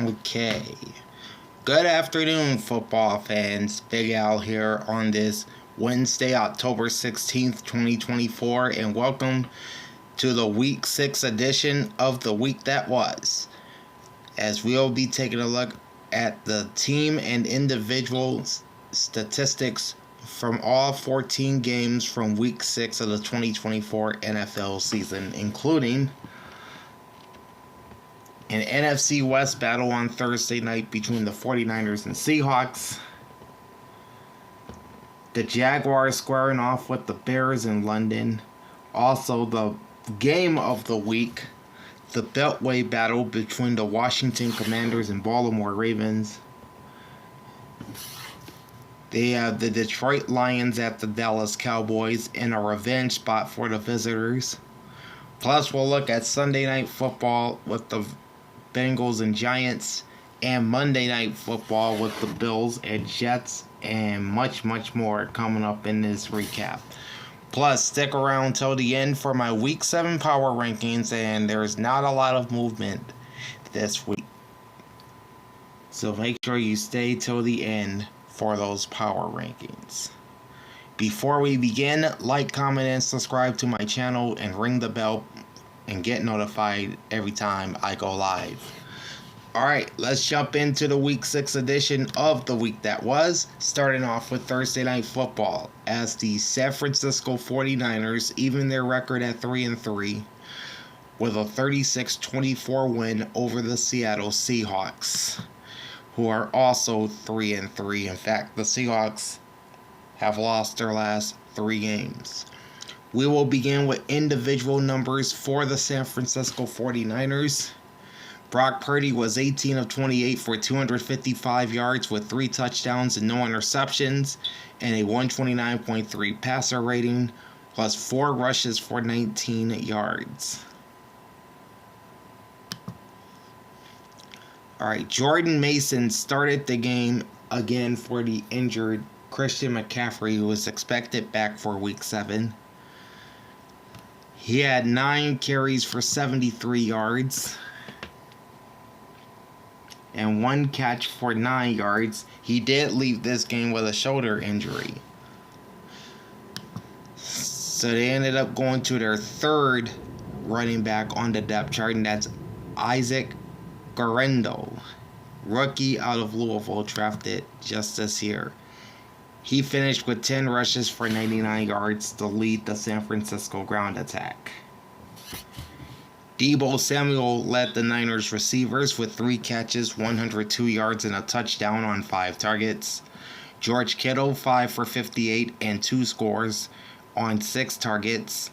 Okay. Good afternoon, football fans. Big Al here on this Wednesday, October 16th, 2024, and welcome to the Week 6 edition of the week that was, as we'll be taking a look at the team and individual statistics from all 14 games from Week 6 of the 2024 NFL season, including an NFC West battle on Thursday night between the 49ers and Seahawks, the Jaguars squaring off with the Bears in London, also the game of the week, the Beltway battle between the Washington Commanders and Baltimore Ravens. They have the Detroit Lions at the Dallas Cowboys in a revenge spot for the visitors. Plus, we'll look at Sunday Night Football with the Bengals and Giants, and Monday Night Football with the Bills and Jets, and much more coming up in this recap. Plus, stick around till the end for my Week 7 power rankings, and there's not a lot of movement this week. So make sure you stay till the end for those power rankings. Before we begin, like, comment, and subscribe to my channel, and ring the bell and get notified every time I go live. Alright, let's jump into the Week 6 edition of the week that was, starting off with Thursday Night Football, as the San Francisco 49ers even their record at 3-3 with a 36-24 win over the Seattle Seahawks, who are also 3-3. In fact, the Seahawks have lost their last 3 games. We will begin with individual numbers for the San Francisco 49ers. Brock Purdy was 18 of 28 for 255 yards with 3 touchdowns and no interceptions, and a 129.3 passer rating, plus 4 rushes for 19 yards. Alright, Jordan Mason started the game again for the injured Christian McCaffrey, who was expected back for Week 7. He had 9 carries for 73 yards and 1 catch for 9 yards. He did leave this game with a shoulder injury. So they ended up going to their third running back on the depth chart, and that's Isaac Guerendo, rookie out of Louisville, drafted just this year. He finished with 10 rushes for 99 yards to lead the San Francisco ground attack. Deebo Samuel led the Niners receivers with 3 catches, 102 yards, and a touchdown on 5 targets. George Kittle, 5 for 58 and 2 scores on 6 targets.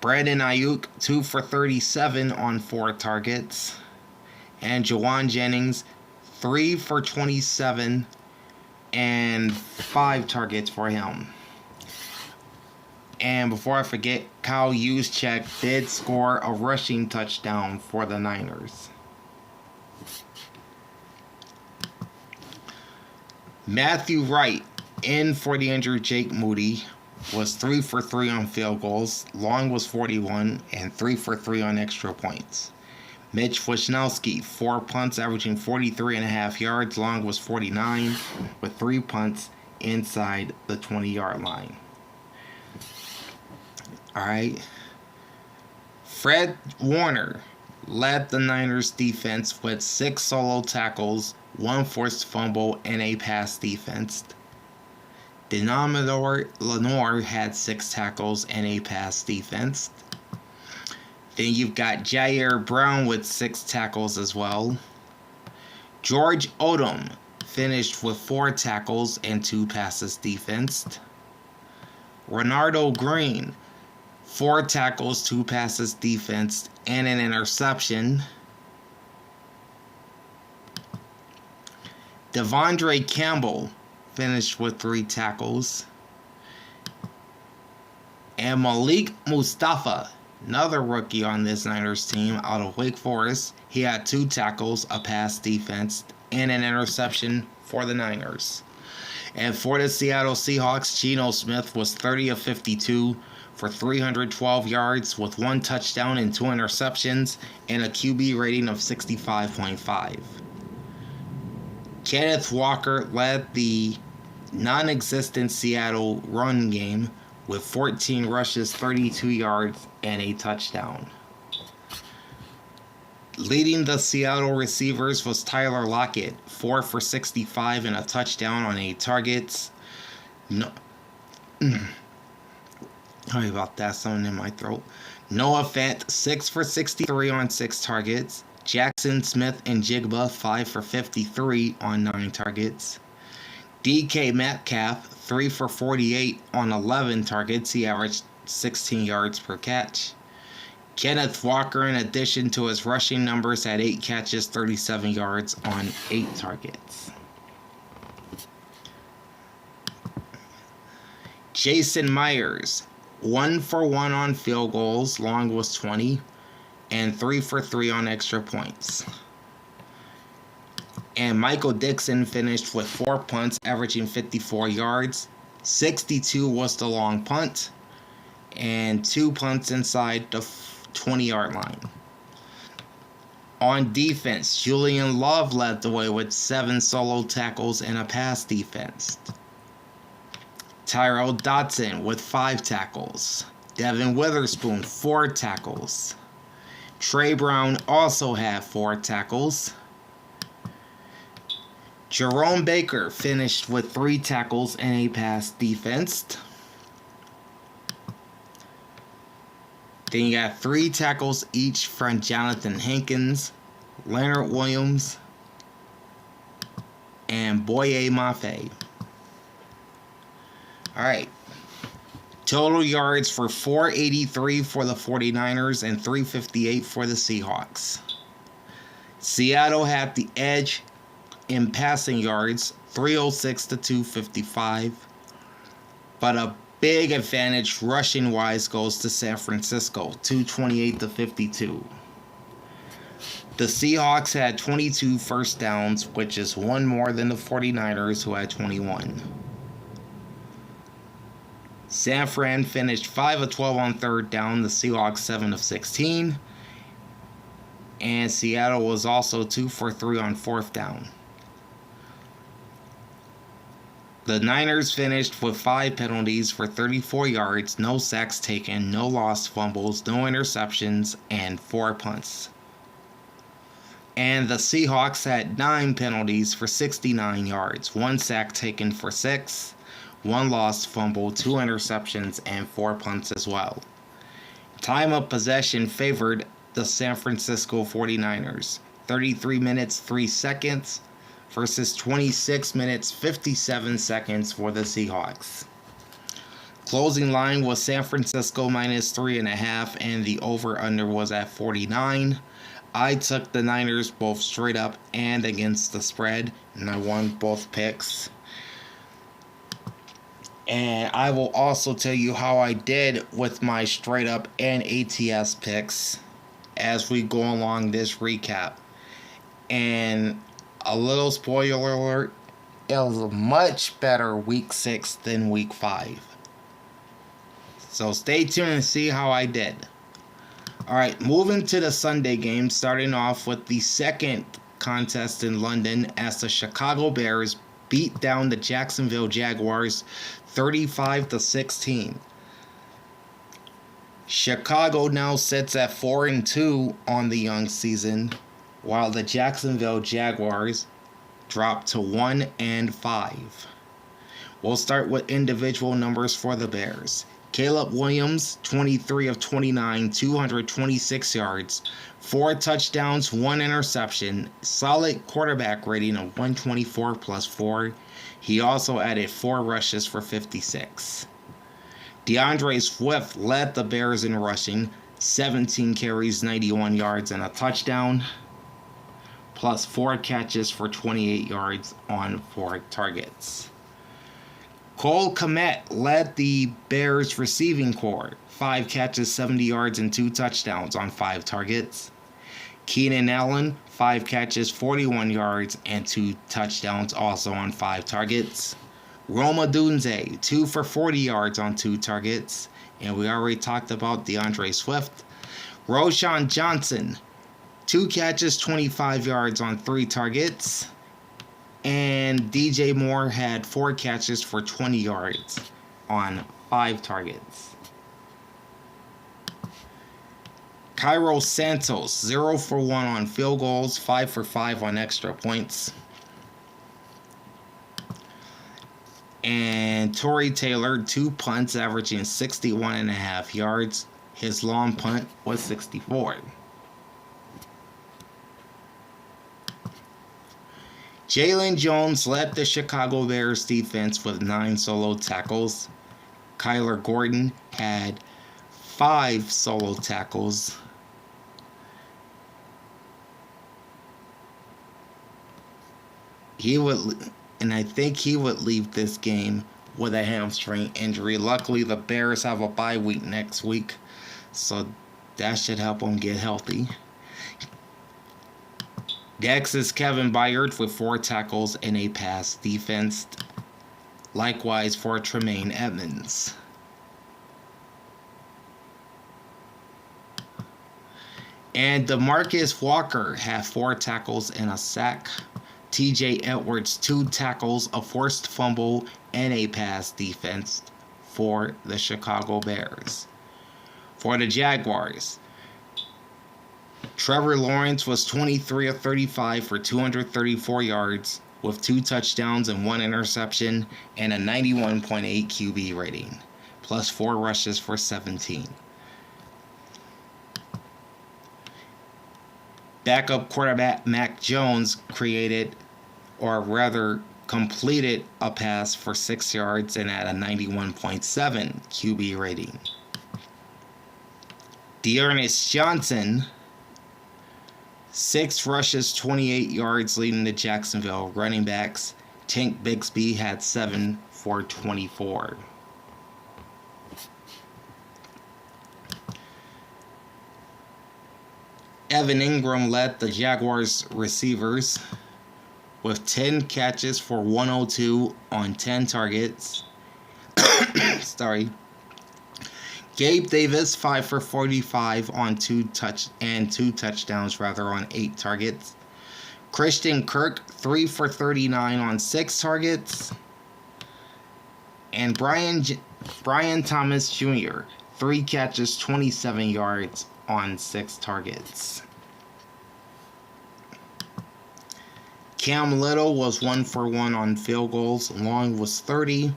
Brandon Ayuk, 2 for 37 on 4 targets. And Jauan Jennings, 3 for 27 and 5 targets for him. And before I forget, Kyle Juszczyk did score a rushing touchdown for the Niners. Matthew Wright, in for the injured Jake Moody, was 3 for 3 on field goals. Long was 41 and 3 for 3 on extra points. Mitch Wishnowsky, 4 punts averaging 43.5 yards. Long was 49 with 3 punts inside the 20-yard line. Alright. Fred Warner led the Niners defense with 6 solo tackles, 1 forced fumble, and a pass defense. Denominator Lenore had 6 tackles and a pass defense. Then you've got Jair Brown with 6 tackles as well. George Odom finished with 4 tackles and 2 passes defensed. Renardo Green, 4 tackles, 2 passes defensed, and an interception. Devondre Campbell finished with 3 tackles. And Malik Mustafa, another rookie on this Niners team out of Wake Forest, he had 2 tackles, a pass defense, and an interception for the Niners. And for the Seattle Seahawks, Geno Smith was 30 of 52 for 312 yards with 1 touchdown and 2 interceptions and a QB rating of 65.5. Kenneth Walker led the non-existent Seattle run game with 14 rushes, 32 yards, and a touchdown. Leading the Seattle receivers was Tyler Lockett, 4 for 65 and a touchdown on 8 targets. No, sorry about that, something in my throat. Noah Fant, 6 for 63 on 6 targets. Jackson Smith and Jigba, 5 for 53 on 9 targets. DK Metcalf, 3 for 48 on 11 targets. He averaged 16 yards per catch. Kenneth Walker, in addition to his rushing numbers, had 8 catches, 37 yards on 8 targets. Jason Myers, 1 for 1 on field goals, long was 20, and 3 for 3 on extra points. And Michael Dixon finished with 4 punts, averaging 54 yards. 62 was the long punt, and 2 punts inside the 20-yard line. On defense, Julian Love led the way with 7 solo tackles and a pass defense. Tyrell Dodson with 5 tackles. Devin Witherspoon, 4 tackles. Trey Brown also had 4 tackles. Jerome Baker finished with 3 tackles and a pass defense. Then you got 3 tackles each from Jonathan Hankins, Leonard Williams, and Boye Mafe. Alright. Total yards for 483 for the 49ers and 358 for the Seahawks. Seattle had the edge in passing yards, 306 to 255. But a big advantage rushing wise goes to San Francisco, 228 to 52. The Seahawks had 22 first downs, which is 1 more than the 49ers, who had 21. San Fran finished 5 of 12 on third down, the Seahawks 7 of 16. And Seattle was also 2 for 3 on fourth down. The Niners finished with 5 penalties for 34 yards, no sacks taken, no lost fumbles, no interceptions, and 4 punts. And the Seahawks had 9 penalties for 69 yards, 1 sack taken for 6, 1 lost fumble, 2 interceptions, and 4 punts as well. Time of possession favored the San Francisco 49ers, 33 minutes 3 seconds versus 26 minutes 57 seconds for the Seahawks. Closing line was San Francisco minus 3.5, and the over-under was at 49. I took the Niners both straight up and against the spread, and I won both picks. And I will also tell you how I did with my straight up and ATS picks as we go along this recap. And a little spoiler alert, it was a much better week 6 than week 5. So stay tuned and see how I did. Alright, moving to the Sunday game, starting off with the second contest in London as the Chicago Bears beat down the Jacksonville Jaguars 35-16. Chicago now sits at 4-2 on the young season, while the Jacksonville Jaguars dropped to 1-5. We'll start with individual numbers for the Bears. Caleb Williams, 23 of 29, 226 yards, 4 touchdowns, 1 interception, solid quarterback rating of 124+4. He also added 4 rushes for 56. DeAndre Swift led the Bears in rushing, 17 carries, 91 yards, and a touchdown, plus 4 catches for 28 yards on 4 targets. Cole Kmet led the Bears receiving corps, 5 catches, 70 yards, and 2 touchdowns on 5 targets. Keenan Allen, 5 catches, 41 yards, and 2 touchdowns also on 5 targets. Rome Odunze, 2 for 40 yards on 2 targets. And we already talked about DeAndre Swift. Roschon Johnson, 2 catches, 25 yards on 3 targets. And DJ Moore had 4 catches for 20 yards on 5 targets. Cairo Santos, 0 for 1 on field goals, 5 for 5 on extra points. And Tory Taylor, 2 punts, averaging 61.5 yards. His long punt was 64. Jalen Jones led the Chicago Bears defense with 9 solo tackles. Kyler Gordon had 5 solo tackles. I think he would leave this game with a hamstring injury. Luckily, the Bears have a bye week next week, so that should help him get healthy. Next is Kevin Byard with 4 tackles and a pass defense. Likewise for Tremaine Edmonds. And DeMarcus Walker had 4 tackles and a sack. TJ Edwards, 2 tackles, a forced fumble, and a pass defense for the Chicago Bears. For the Jaguars, Trevor Lawrence was 23 of 35 for 234 yards with 2 touchdowns and 1 interception and a 91.8 QB rating, plus 4 rushes for 17. Backup quarterback Mac Jones completed a pass for 6 yards and had a 91.7 QB rating. Dearness Johnson, 6 rushes, 28 yards, leading the Jacksonville running backs. Tank Bigsby had 7 for 24. Evan Ingram led the Jaguars receivers with 10 catches for 102 on 10 targets. Sorry. Gabe Davis, 5 for 45 on 2 touchdowns on 8 targets. Christian Kirk, 3 for 39 on 6 targets. And Brian Thomas Jr., 3 catches, 27 yards on 6 targets. Cam Little was 1 for 1 on field goals. Long was 30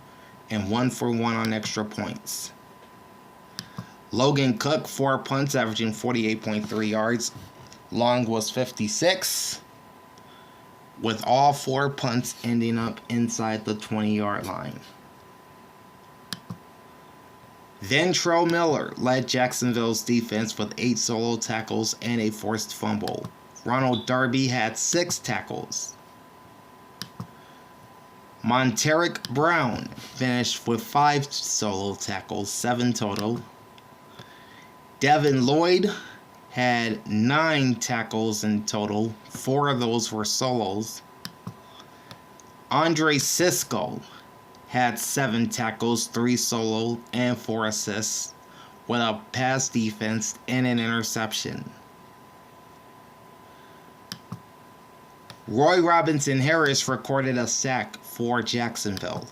and 1 for 1 on extra points. Logan Cook, 4 punts, averaging 48.3 yards. Long was 56, with all 4 punts ending up inside the 20-yard line. Ventrell Miller led Jacksonville's defense with 8 solo tackles and a forced fumble. Ronald Darby had 6 tackles. Monteric Brown finished with 5 solo tackles, 7 total. Devin Lloyd had 9 tackles in total. 4 of those were solos. Andre Sisco had 7 tackles, 3 solo, and 4 assists, with a pass defense and an interception. Roy Robinson Harris recorded a sack for Jacksonville.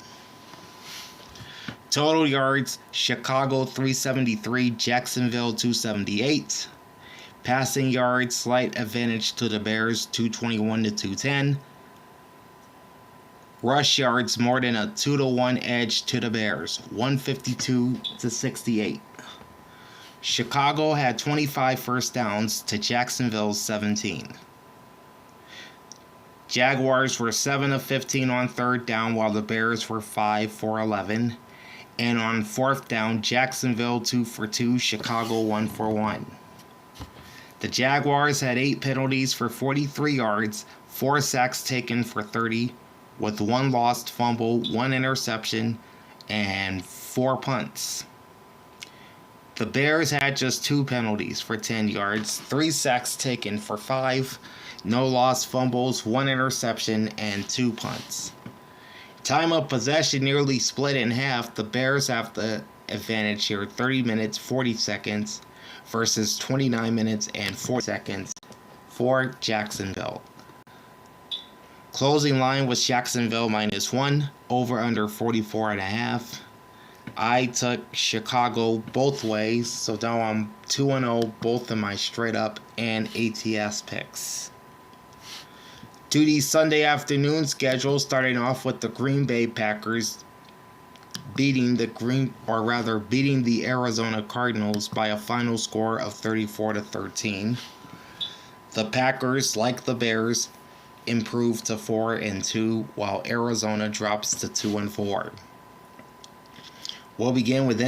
Total yards, Chicago 373, Jacksonville 278. Passing yards, slight advantage to the Bears, 221 to 210. Rush yards, more than a 2-1 edge to the Bears, 152 to 68. Chicago had 25 first downs to Jacksonville's 17. Jaguars were 7 of 15 on 3rd down, while the Bears were 5 for 11. And on 4th down, Jacksonville 2 for 2, Chicago 1 for 1. The Jaguars had 8 penalties for 43 yards, 4 sacks taken for 30, with 1 lost fumble, 1 interception, and 4 punts. The Bears had just 2 penalties for 10 yards, 3 sacks taken for 5, no lost fumbles, 1 interception, and 2 punts. Time of possession nearly split in half. The Bears have the advantage here, 30 minutes, 40 seconds versus 29 minutes and 40 seconds for Jacksonville. Closing line was Jacksonville -1, over under 44.5. I took Chicago both ways, so now I'm 2-0 both in my straight up and ATS picks. To the Sunday afternoon schedule, starting off with the Green Bay Packers beating the Arizona Cardinals by a final score of 34-13. The Packers, like the Bears, improved to 4-2, while Arizona drops to 2-4. We'll begin with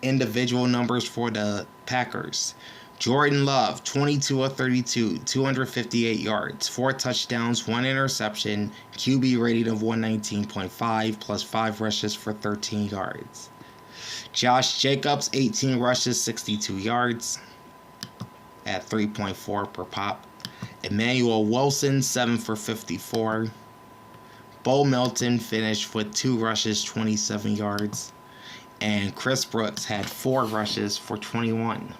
individual numbers for the Packers. Jordan Love, 22 of 32, 258 yards, 4 touchdowns, 1 interception, QB rating of 119.5, plus 5 rushes for 13 yards. Josh Jacobs, 18 rushes, 62 yards, at 3.4 per pop. Emmanuel Wilson, 7 for 54. Bo Melton finished with 2 rushes, 27 yards. And Chris Brooks had 4 rushes for 21.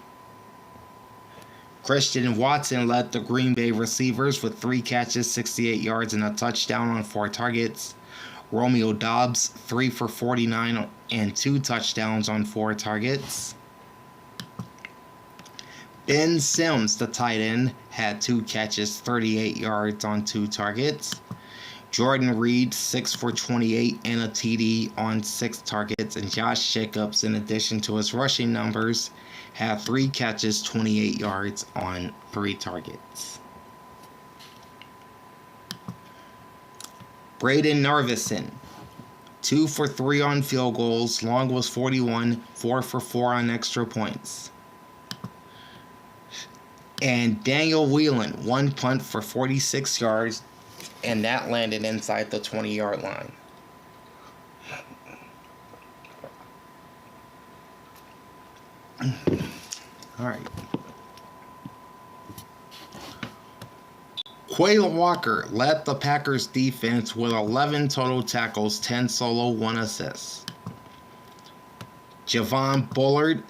Christian Watson led the Green Bay receivers with 3 catches, 68 yards, and a touchdown on 4 targets. Romeo Doubs, 3 for 49 and 2 touchdowns on 4 targets. Ben Sims, the tight end, had 2 catches, 38 yards on 2 targets. Jordan Reed, 6 for 28 and a TD on 6 targets. And Josh Jacobs, in addition to his rushing numbers, had 3 catches, 28 yards on 3 targets. Braden Narvison, 2 for 3 on field goals. Long was 41, 4 for 4 on extra points. And Daniel Whelan, 1 punt for 46 yards, and that landed inside the 20-yard line. All right. Quayle Walker led the Packers defense with 11 total tackles, 10 solo, 1 assist. Javon Bullard,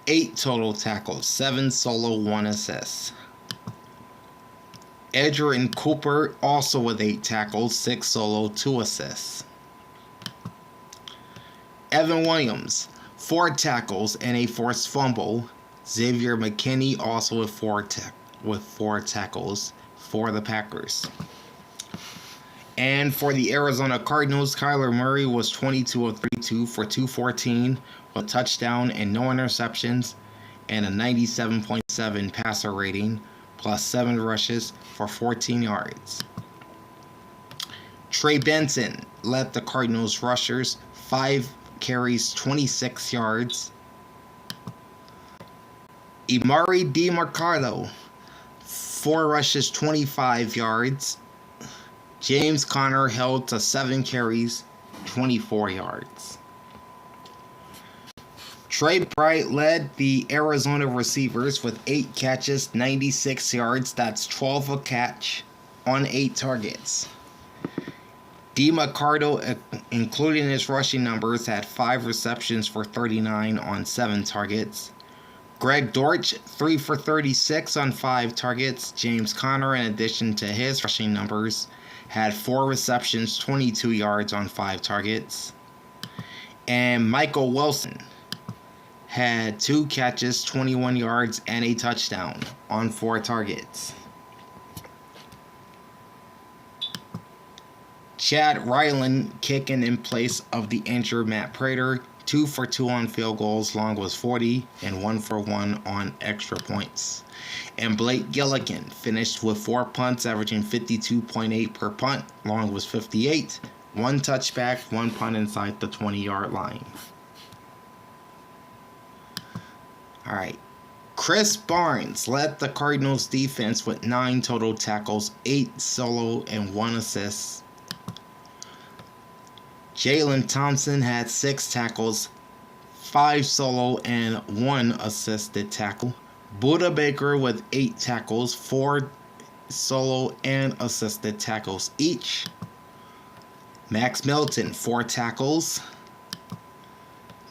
8 total tackles, 7 solo, 1 assist. Edgerrin Cooper also with 8 tackles, 6 solo, 2 assists. Evan Williams, 4 tackles and a forced fumble. Xavier McKinney also with 4 tackles for the Packers. And for the Arizona Cardinals, Kyler Murray was 22 of 32 for 214 with a touchdown and no interceptions and a 97.7 passer rating, plus 7 rushes for 14 yards. Trey Benson led the Cardinals rushers, 5 carries, 26 yards. Emari DeMarcado, 4 rushes, 25 yards. James Conner held to 7 carries, 24 yards. Trey Bright led the Arizona receivers with 8 catches, 96 yards. That's 12 a catch on 8 targets. DeMarcado, including his rushing numbers, had 5 receptions for 39 on 7 targets. Greg Dortch, 3 for 36 on 5 targets. James Conner, in addition to his rushing numbers, had 4 receptions, 22 yards on 5 targets. And Michael Wilson had 2 catches, 21 yards, and a touchdown on 4 targets. Chad Ryland kicking in place of the injured Matt Prater, 2 for 2 on field goals. Long was 40 and 1 for 1 on extra points. And Blake Gilligan finished with 4 punts, averaging 52.8 per punt. Long was 58, 1 touchback, 1 punt inside the 20-yard line. All right. Chris Barnes led the Cardinals defense with 9 total tackles, 8 solo, and 1 assist. Jalen Thompson had 6 tackles, 5 solo, and 1 assisted tackle. Buda Baker with 8 tackles, 4 solo and assisted tackles each. Max Milton, 4 tackles.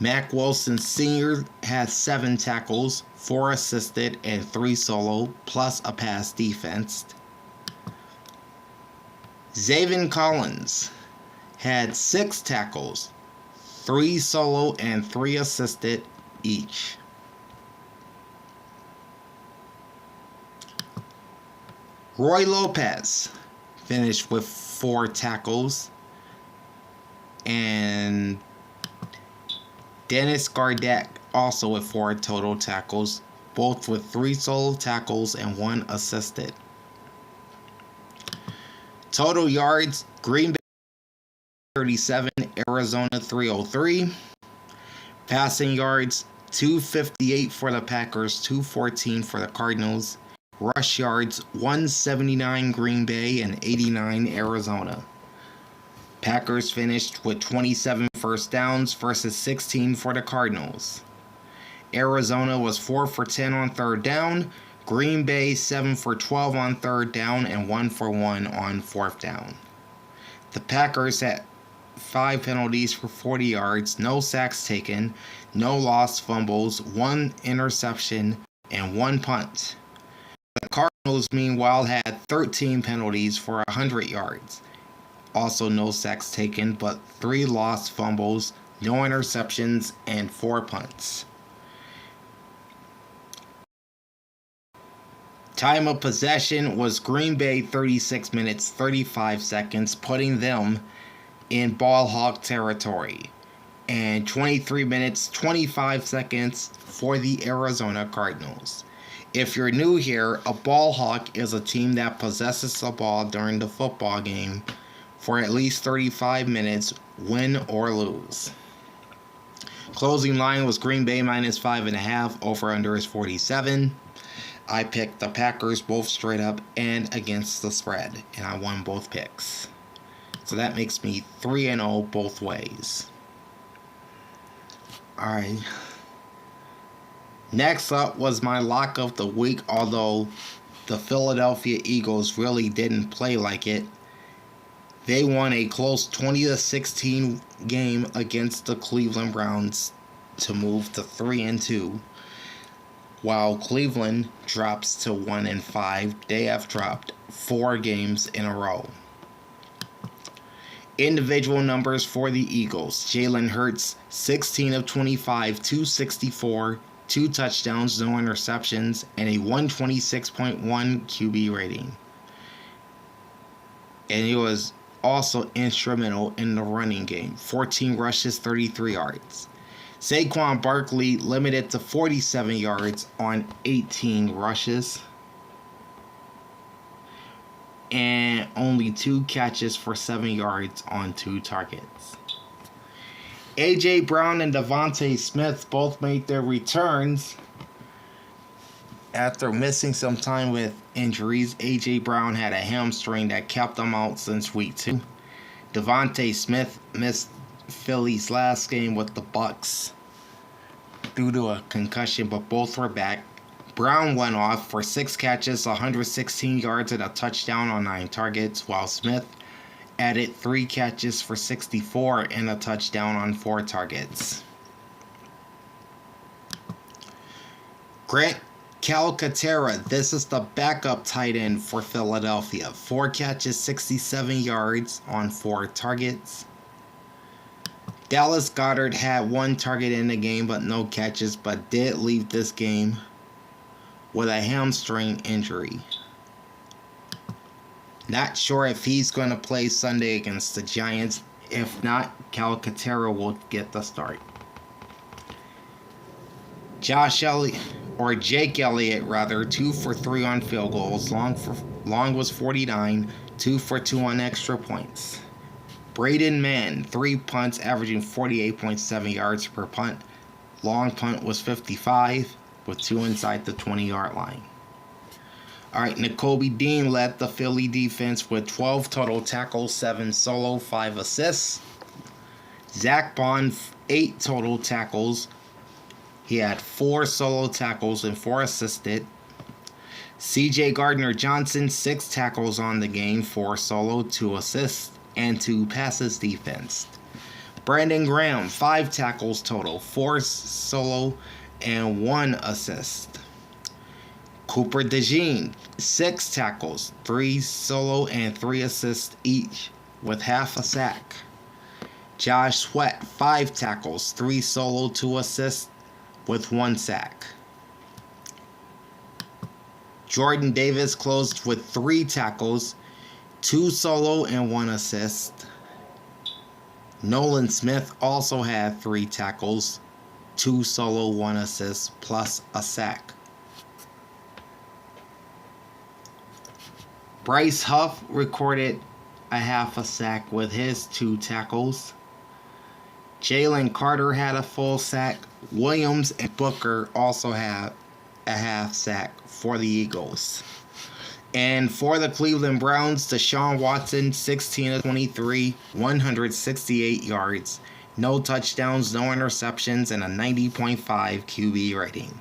Mack Wilson Sr. had 7 tackles, 4 assisted, and 3 solo, plus a pass defense. Zaven Collins had 6 tackles, 3 solo and 3 assisted each. Roy Lopez finished with 4 tackles, and Dennis Gardeck also with 4 total tackles, both with 3 solo tackles and 1 assisted. Total yards, Green Bay 37, Arizona 303. Passing yards, 258 for the Packers, 214 for the Cardinals. Rush yards, 179 Green Bay and 89 Arizona. Packers finished with 27 first downs versus 16 for the Cardinals. Arizona was 4 for 10 on third down. Green Bay 7 for 12 on third down and 1 for 1 on fourth down. The Packers had 5 penalties for 40 yards, no sacks taken, no lost fumbles, 1 interception, and 1 punt. The Cardinals, meanwhile, had 13 penalties for 100 yards. Also no sacks taken, but 3 lost fumbles, no interceptions, and 4 punts. Time of possession was Green Bay 36 minutes 35 seconds, putting them in ball hawk territory, and 23 minutes 25 seconds for the Arizona Cardinals. If you're new here, a ball hawk is a team that possesses the ball during the football game for at least 35 minutes, win or lose. Closing line was Green Bay minus 5.5, over under is 47. I picked the Packers both straight up and against the spread, and I won both picks. So that makes me 3-0 both ways. Alright. Next up was my lock of the week, although the Philadelphia Eagles really didn't play like it. They won a close 20-16 game against the Cleveland Browns to move to 3-2, while Cleveland drops to 1-5. They have dropped 4 games in a row. Individual numbers for the Eagles. Jalen Hurts, 16 of 25, 264, 2 touchdowns, no interceptions, and a 126.1 QB rating. And he was also instrumental in the running game. 14 rushes, 33 yards. Saquon Barkley limited to 47 yards on 18 rushes, and only 2 catches for 7 yards on 2 targets. A.J. Brown and Devontae Smith both made their returns after missing some time with injuries. A.J. Brown had a hamstring that kept him out since week 2. Devontae Smith missed Philly's last game with the Bucks due to a concussion, but both were back. Brown went off for 6 catches, 116 yards, and a touchdown on 9 targets, while Smith added 3 catches for 64 and a touchdown on 4 targets. Grant Calcaterra, this is the backup tight end for Philadelphia. 4 catches, 67 yards on 4 targets. Dallas Goedert had 1 target in the game but no catches, but did leave this game with a hamstring injury. Not sure if he's going to play Sunday against the Giants. If not, Calcaterra will get the start. Jake Elliott, 2 for 3 on field goals. Long was 49, 2 for 2 on extra points. Braden Mann, 3 punts, averaging 48.7 yards per punt. Long punt was 55, with 2 inside the 20-yard line. Alright, Nakobe Dean led the Philly defense with 12 total tackles, 7 solo, 5 assists. Zach Bond, 8 total tackles. He had 4 solo tackles and 4 assisted. C.J. Gardner-Johnson, 6 tackles on the game, 4 solo, 2 assists, and 2 passes defense. Brandon Graham, 5 tackles total, 4 solo, and 1 assist. Cooper DeJean, 6 tackles, 3 solo and 3 assists each, with half a sack. Josh Sweat, 5 tackles, 3 solo, 2 assists, with 1 sack. Jordan Davis closed with 3 tackles, 2 solo and 1 assist. Nolan Smith also had 3 tackles, 2 solo, 1 assist, plus a sack. Bryce Huff recorded a half a sack with his 2 tackles. Jalen Carter had a full sack. Williams and Booker also had a half sack for the Eagles. And for the Cleveland Browns, Deshaun Watson, 16 of 23, 168 yards, no touchdowns, no interceptions, and a 90.5 QB rating.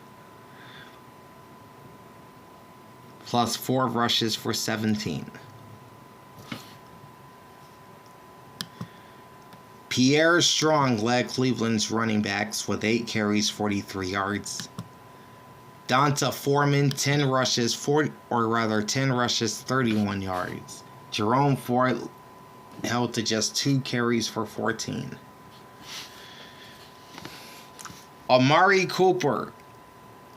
Plus 4 rushes for 17. Pierre Strong led Cleveland's running backs with 8 carries, 43 yards. Donta Foreman, 10 rushes, 31 yards. Jerome Ford held to just 2 carries for 14. Amari Cooper,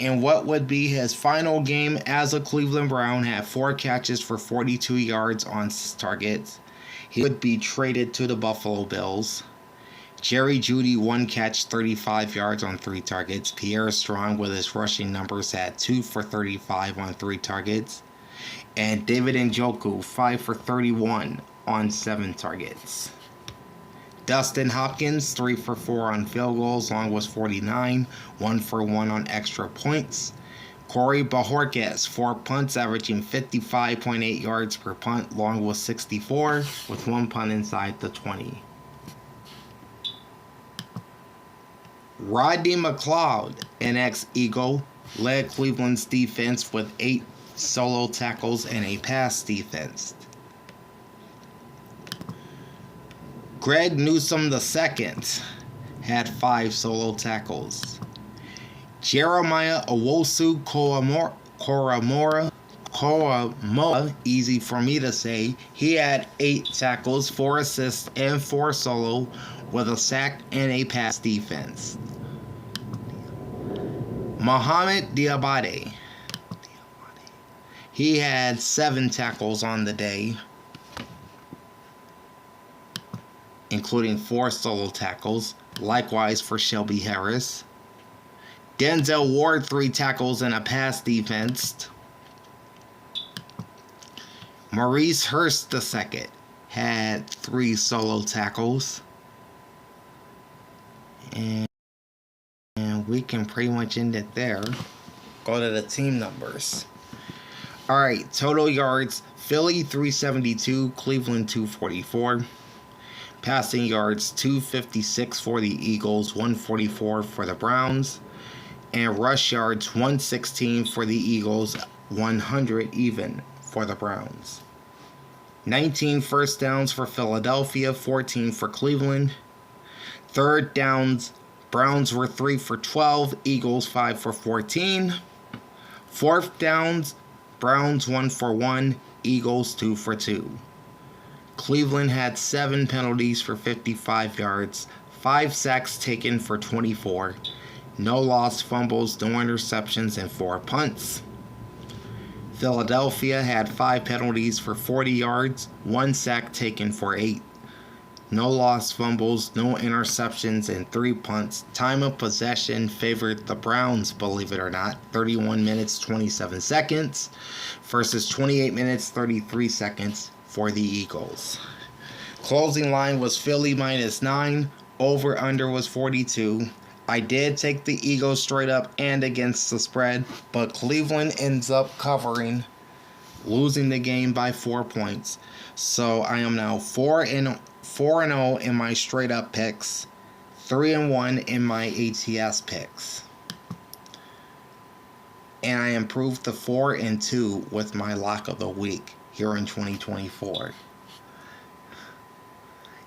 in what would be his final game as a Cleveland Brown, had 4 catches for 42 yards on targets. He would be traded to the Buffalo Bills. Jerry Jeudy, 1 catch, 35 yards on 3 targets. Pierre Strong, with his rushing numbers, had 2 for 35 on 3 targets. And David Njoku, 5 for 31 on 7 targets. Dustin Hopkins, 3 for 4 on field goals. Long was 49, 1 for 1 on extra points. Corey Bojorquez, 4 punts, averaging 55.8 yards per punt. Long was 64, with 1 punt inside the 20. Rodney McLeod, an ex-Eagle, led Cleveland's defense with 8 solo tackles and a pass defense. Greg Newsome II had 5 solo tackles. Jeremiah Owusu-Koramoah, easy for me to say, he had 8 tackles, 4 assists, and 4 solo, with a sack and a pass defense. Mohamed Diabate, he had 7 tackles on the day, including 4 solo tackles, likewise for Shelby Harris. Denzel Ward, 3 tackles and a pass defense. Maurice Hurst II had 3 solo tackles. And we can pretty much end it there. Go to the team numbers. Alright, total yards. Philly 372, Cleveland 244. Passing yards 256 for the Eagles, 144 for the Browns. And rush yards 116 for the Eagles, 100 even for the Browns. 19 first downs for Philadelphia, 14 for Cleveland. Third downs, Browns were 3 for 12, Eagles 5 for 14. Fourth downs, Browns 1 for 1, Eagles 2 for 2. Cleveland had 7 penalties for 55 yards, 5 sacks taken for 24, no lost fumbles, no interceptions, and 4 punts. Philadelphia had 5 penalties for 40 yards, 1 sack taken for 8, no lost fumbles, no interceptions, and 3 punts. Time of possession favored the Browns, believe it or not, 31 minutes 27 seconds versus 28 minutes 33 seconds for the Eagles. Closing line was Philly -9, over under was 42. I did take the Eagles straight up and against the spread, but Cleveland ends up covering, losing the game by 4 points. So I am now 4-0 in my straight up picks, 3-1 in my ATS picks. And I improved to 4-2 with my lock of the week here in 2024.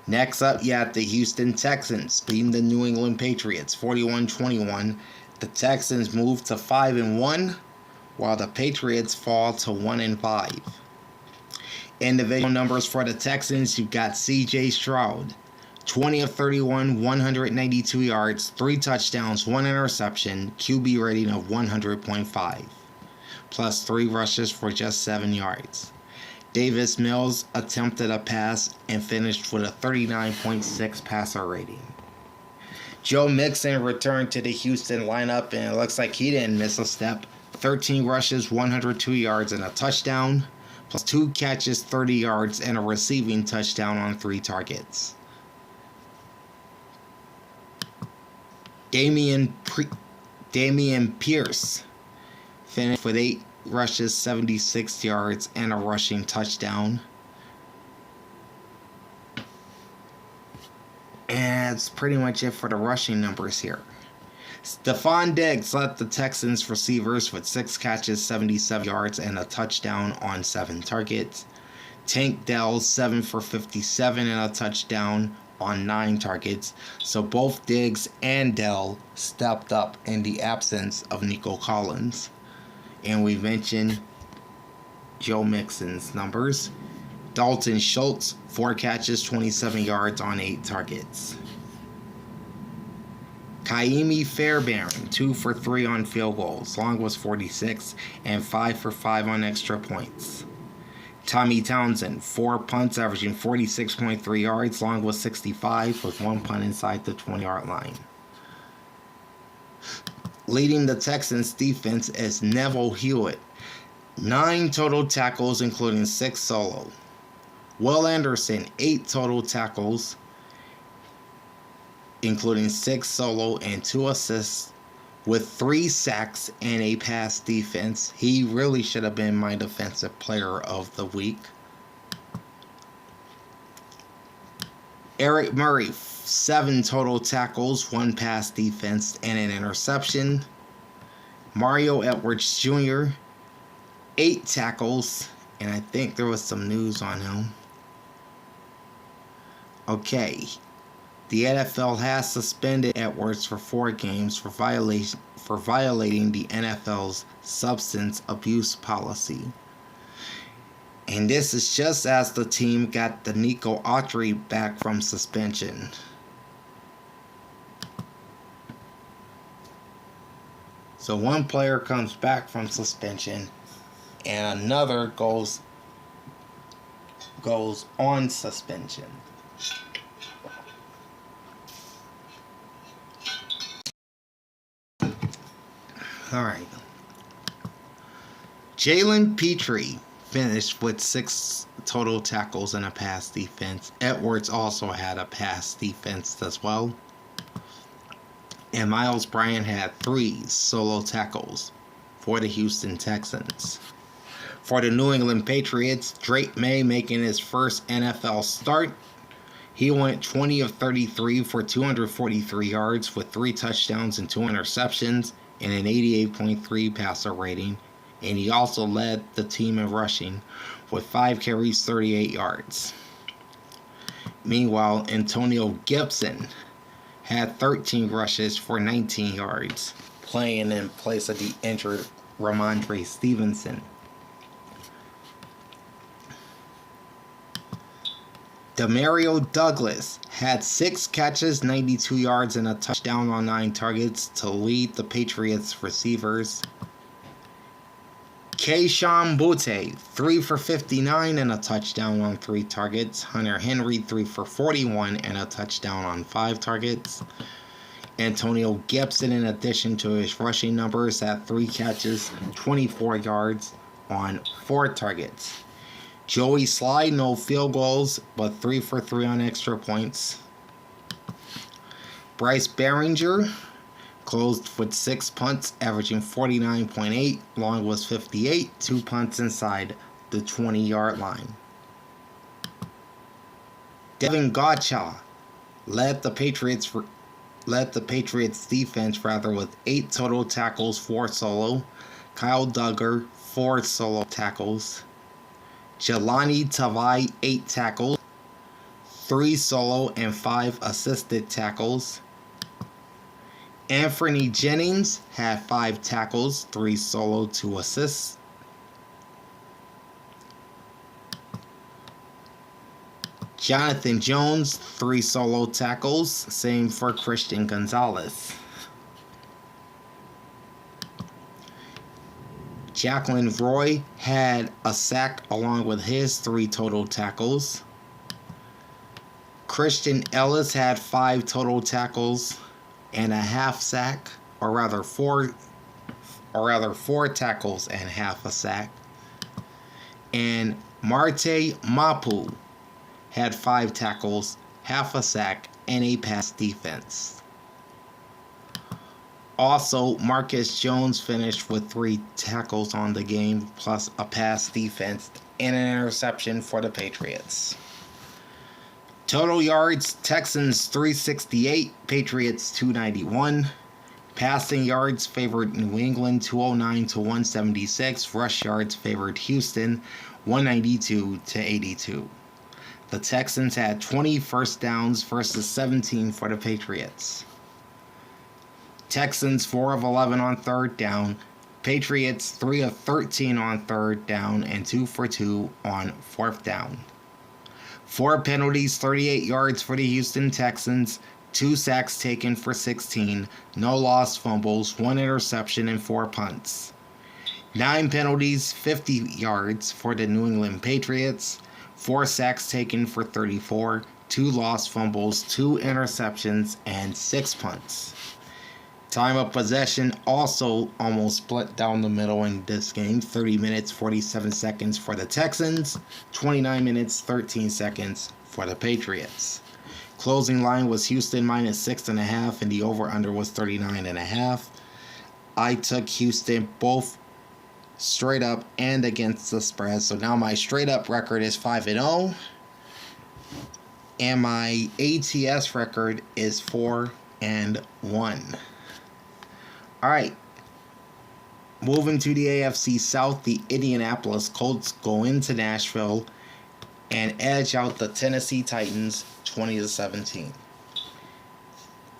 Next up, you have the Houston Texans beating the New England Patriots 41-21. The Texans moved to 5-1 while the Patriots fall to 1-5. Individual numbers for the Texans, you've got C.J. Stroud, 20 of 31, 192 yards, 3 touchdowns, 1 interception, QB rating of 100.5, plus 3 rushes for just 7 yards. Davis Mills attempted a pass and finished with a 39.6 passer rating. Joe Mixon returned to the Houston lineup, and it looks like he didn't miss a step. 13 rushes, 102 yards, and a touchdown, plus 2 catches, 30 yards, and a receiving touchdown on 3 targets. Damian Pierce finished with 8 rushes, 76 yards, and a rushing touchdown. And that's pretty much it for the rushing numbers here. Stephon Diggs led the Texans receivers with 6 catches, 77 yards, and a touchdown on 7 targets. Tank Dell 7 for 57 and a touchdown on 9 targets. So both Diggs and Dell stepped up in the absence of Nico Collins. And we mentioned Joe Mixon's numbers. Dalton Schultz, 4 catches, 27 yards on 8 targets. Kaimi Fairbairn, 2 for 3 on field goals. Long was 46, and 5 for 5 on extra points. Tommy Townsend, 4 punts, averaging 46.3 yards. Long was 65, with 1 punt inside the 20-yard line. Leading the Texans defense is Neville Hewitt, 9 total tackles, including 6 solo. Will Anderson, 8 total tackles, including 6 solo and 2 assists, with 3 sacks and a pass defense. He really should have been my defensive player of the week. Eric Murray, 7 total tackles, 1 pass defense, and an interception. Mario Edwards Jr., 8 tackles, and I think there was some news on him. Okay, the NFL has suspended Edwards for 4 games for violating the NFL's substance abuse policy. And this is just as the team got the Nico Autry back from suspension. So one player comes back from suspension and another goes on suspension. Alright. Jalen Petrie finished with 6 total tackles and a pass defense. Edwards also had a pass defense as well. And Miles Bryant had 3 solo tackles for the Houston Texans. For the New England Patriots, Drake May making his first NFL start. He went 20 of 33 for 243 yards with 3 touchdowns and 2 interceptions and an 88.3 passer rating. And he also led the team in rushing with 5 carries, 38 yards. Meanwhile, Antonio Gibson had 13 rushes for 19 yards, playing in place of the injured Ramondre Stevenson. Demario Douglas had 6 catches, 92 yards, and a touchdown on 9 targets to lead the Patriots receivers. Kayshon Boutte, 3 for 59 and a touchdown on 3 targets. Hunter Henry, 3 for 41 and a touchdown on 5 targets. Antonio Gibson, in addition to his rushing numbers, had 3 catches, 24 yards on 4 targets. Joey Slye, no field goals, but 3 for 3 on extra points. Bryce Behringer closed with 6 punts, averaging 49.8. Long was 58. 2 punts inside the 20-yard line. Devin Godchaux led the Patriots defense with 8 total tackles, 4 solo. Kyle Duggar, 4 solo tackles. Jelani Tavai, 8 tackles, 3 solo and 5 assisted tackles. Anthony Jennings had 5 tackles, 3 solo, 2 assists. Jonathan Jones, 3 solo tackles. Same for Christian Gonzalez. Jacqueline Roy had a sack along with his 3 total tackles. Christian Ellis had 5 total tackles and a half sack, or rather 4 tackles and half a sack. And Marte Mapu had 5 tackles, half a sack, and a pass defense. Also, Marcus Jones finished with 3 tackles on the game, plus a pass defense and an interception for the Patriots. Total yards, Texans 368, Patriots 291. Passing yards favored New England 209 to 176. Rush yards favored Houston 192 to 82. The Texans had 20 first downs versus 17 for the Patriots. Texans 4 of 11 on third down. Patriots 3 of 13 on third down and 2 for 2 on fourth down. 4 penalties, 38 yards for the Houston Texans, 2 sacks taken for 16, no lost fumbles, 1 interception, and 4 punts. 9 penalties, 50 yards for the New England Patriots, 4 sacks taken for 34, 2 lost fumbles, 2 interceptions, and 6 punts. Time of possession also almost split down the middle in this game. 30 minutes, 47 seconds for the Texans. 29 minutes, 13 seconds for the Patriots. Closing line was Houston minus 6.5, and the over-under was 39.5. I took Houston both straight up and against the spread. So now my straight up record is 5-0. And my ATS record is 4-1. Alright, moving to the AFC South, the Indianapolis Colts go into Nashville and edge out the Tennessee Titans 20-17.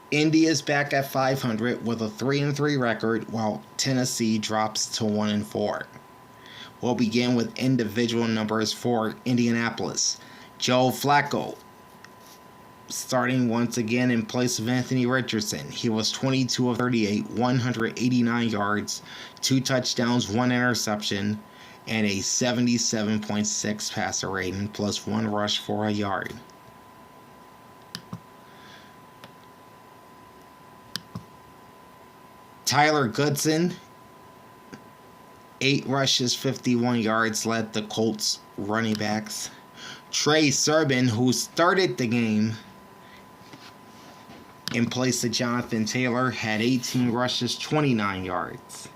Indy is back at 500 with a 3-3 record, while Tennessee drops to 1-4. We'll begin with individual numbers for Indianapolis. Joe Flacco, starting once again in place of Anthony Richardson. He was 22 of 38, 189 yards, 2 touchdowns, 1 interception, and a 77.6 passer rating, plus 1 rush for a yard. Tyler Goodson, 8 rushes, 51 yards, led the Colts running backs. Trey Sermon, who started the game in place of Jonathan Taylor, had 18 rushes, 29 yards.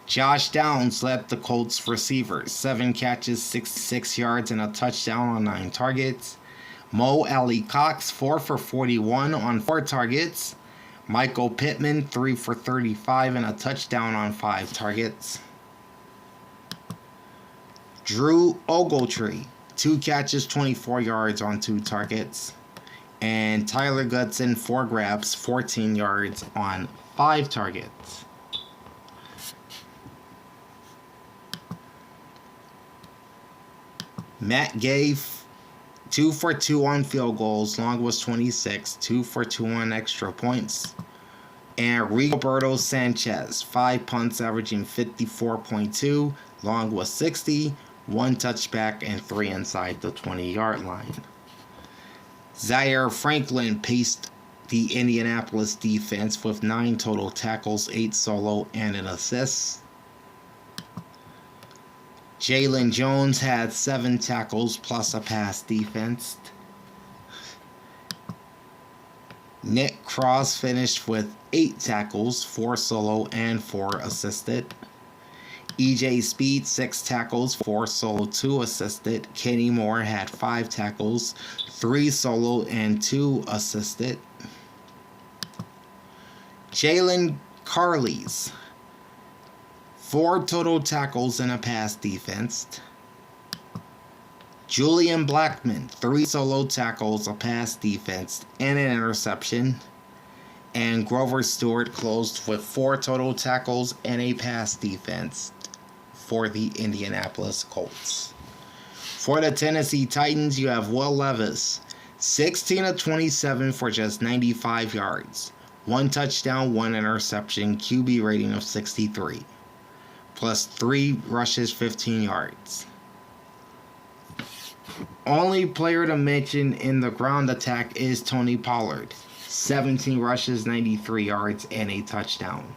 Josh Downs led the Colts receivers, 7 catches, 66 yards, and a touchdown on 9 targets. Mo Alley-Cox, 4 for 41 on 4 targets. Michael Pittman, 3 for 35 and a touchdown on 5 targets. Drew Ogletree, 2 catches, 24 yards on 2 targets. And Tyler Goodson, 4 grabs, 14 yards on 5 targets. Matt Gay, 2 for 2 on field goals. Long was 26. 2 for 2 on extra points. And Rigoberto Sanchez, 5 punts averaging 54.2. Long was 60. 1 touchback and 3 inside the 20-yard line. Zaire Franklin paced the Indianapolis defense with 9 total tackles, 8 solo, and an assist. Jalen Jones had 7 tackles plus a pass defense. Nick Cross finished with 8 tackles, 4 solo, and 4 assisted. EJ Speed, 6 tackles, 4 solo, 2 assisted. Kenny Moore had 5 tackles, 3 solo, and 2 assisted. Jalen Carles, 4 total tackles and a pass defense. Julian Blackman, 3 solo tackles, a pass defense, and an interception. And Grover Stewart closed with 4 total tackles and a pass defense for the Indianapolis Colts. For the Tennessee Titans, you have Will Levis, 16 of 27 for just 95 yards. 1 touchdown, 1 interception, QB rating of 63. Plus 3 rushes, 15 yards. Only player to mention in the ground attack is Tony Pollard. 17 rushes, 93 yards, and a touchdown.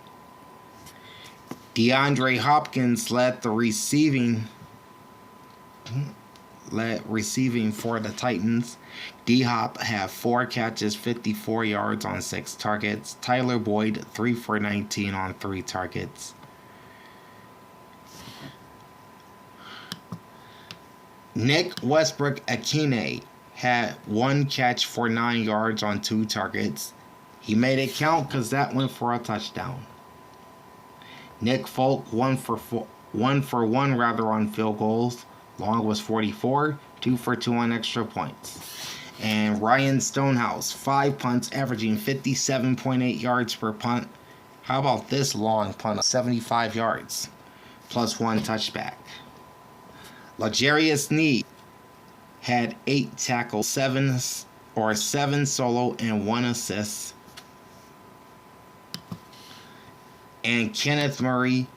DeAndre Hopkins led receiving for the Titans. D-Hop had 4 catches, 54 yards on 6 targets. Tyler Boyd, 3 for 19 on 3 targets. Nick Westbrook-Akine had 1 catch for 9 yards on 2 targets. He made it count because that went for a touchdown. Nick Folk, 1 for 1 on field goals. Long was 44, 2 for 2 on extra points. And Ryan Stonehouse, 5 punts, averaging 57.8 yards per punt. How about this long punt of 75 yards, plus 1 touchback. L'Jarius Sneed had 8 tackles, 7 solo, and 1 assist. And Kenneth Murray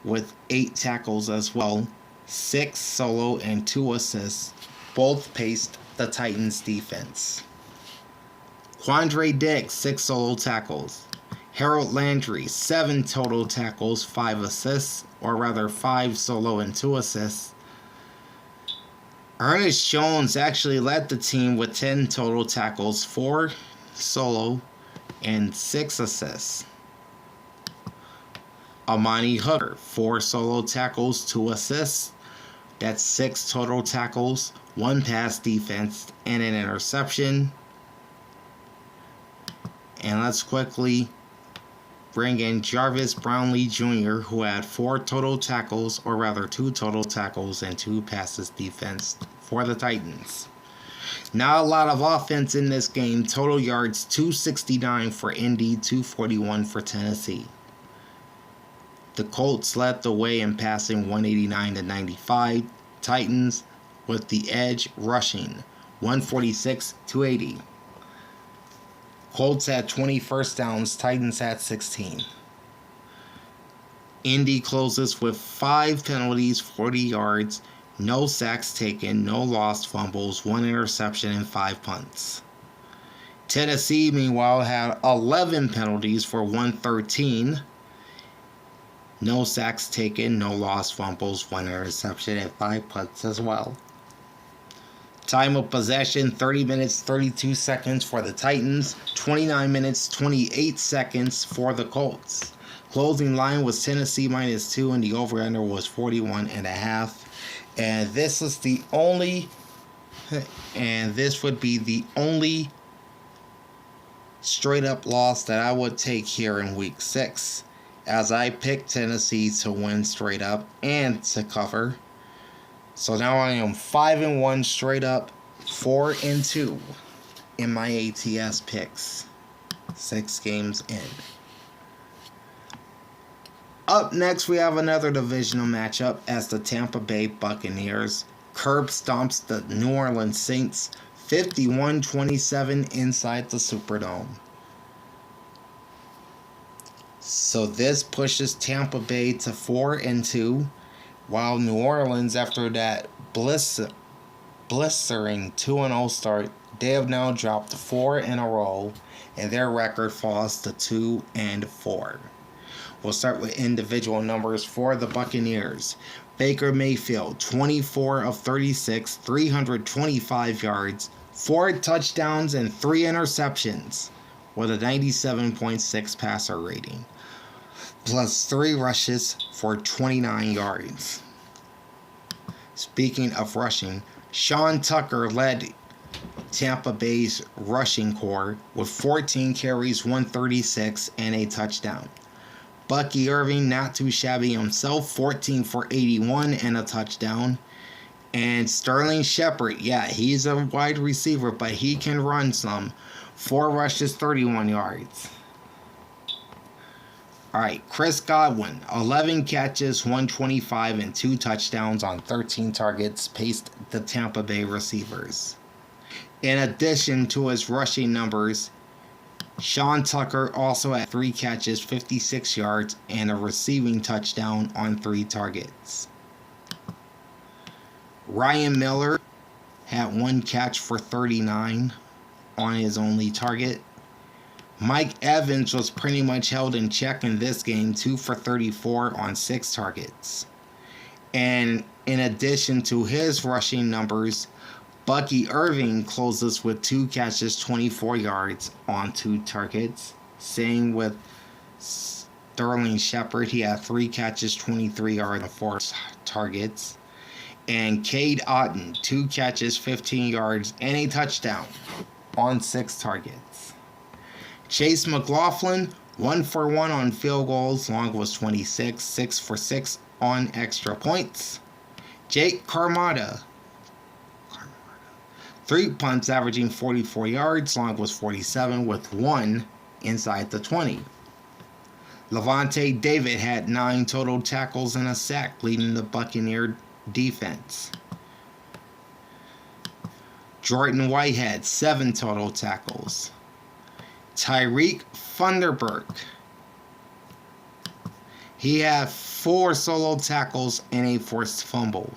with 8 tackles as well, 6 solo and 2 assists. Both paced the Titans defense. Quandre Diggs, 6 solo tackles. Harold Landry, 7 total tackles, 5 assists, or rather 5 solo and 2 assists. Ernest Jones actually led the team with 10 total tackles, 4 solo, and 6 assists. Amani Hooker, 4 solo tackles, 2 assists. That's 6 total tackles, 1 pass defense, and an interception. And let's quickly bring in Jarvis Brownlee Jr., who had 4 total tackles, or rather 2 total tackles and 2 passes defense for the Titans. Not a lot of offense in this game. Total yards 269 for Indy, 241 for Tennessee. The Colts led the way in passing 189-95. Titans with the edge rushing 146-80. Colts had 20 first downs. Titans had 16. Indy closes with 5 penalties, 40 yards, no sacks taken, no lost fumbles, 1 interception, and 5 punts. Tennessee, meanwhile, had 11 penalties for 113. No sacks taken, no lost fumbles, 1 interception, and 5 punts as well. Time of possession, 30 minutes, 32 seconds for the Titans, 29 minutes, 28 seconds for the Colts. Closing line was Tennessee -2, and the over-under was 41.5. And this would be the only straight-up loss that I would take here in Week 6. As I picked Tennessee to win straight up and to cover. So now I am 5-1 straight up, 4-2 in my ATS picks. 6 games in. Up next, we have another divisional matchup as the Tampa Bay Buccaneers curb stomps the New Orleans Saints 51-27 inside the Superdome. So this pushes Tampa Bay to 4-2, while New Orleans, after that blistering 2-0 start, they have now dropped 4 in a row, and their record falls to 2-4. We'll start with individual numbers for the Buccaneers. Baker Mayfield, 24 of 36, 325 yards, 4 touchdowns, and 3 interceptions, with a 97.6 passer rating, plus 3 rushes for 29 yards. Speaking of rushing, Sean Tucker led Tampa Bay's rushing corps with 14 carries, 136, and a touchdown. Bucky Irving, not too shabby himself, 14 for 81 and a touchdown. And Sterling Shepard, yeah, he's a wide receiver, but he can run some. 4 rushes, 31 yards. All right, Chris Godwin, 11 catches, 125, and 2 touchdowns on 13 targets, paced the Tampa Bay receivers. In addition to his rushing numbers, Sean Tucker also had 3 catches, 56 yards, and a receiving touchdown on 3 targets. Ryan Miller had 1 catch for 39 on his only target. Mike Evans was pretty much held in check in this game, 2 for 34 on 6 targets. And in addition to his rushing numbers, Bucky Irving closes with 2 catches, 24 yards on 2 targets. Same with Sterling Shepard. He had 3 catches, 23 yards on 4 targets. And Cade Otton, 2 catches, 15 yards, and a touchdown on 6 targets. Chase McLaughlin, 1 for 1 on field goals. Long was 26, 6 for 6 on extra points. Jake Caramata, 3 punts averaging 44 yards. Long was 47 with 1 inside the 20. Levante David had 9 total tackles and a sack, leading the Buccaneer defense. Jordan Whitehead, 7 total tackles. Tyreek Funderburk, he had 4 solo tackles and a forced fumble.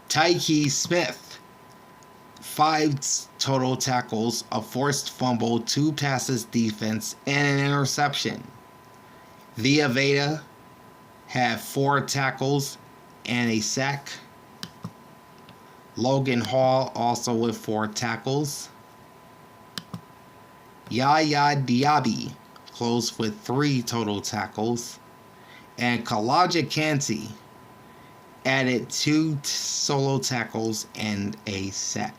Tyke Smith, 5 total tackles, a forced fumble, 2 passes defense, and an interception. Vita Vea had 4 tackles and a sack. Logan Hall also with 4 tackles. Yaya Diaby closed with 3 total tackles. And Kalaja Kansi added 2 solo tackles and a sack.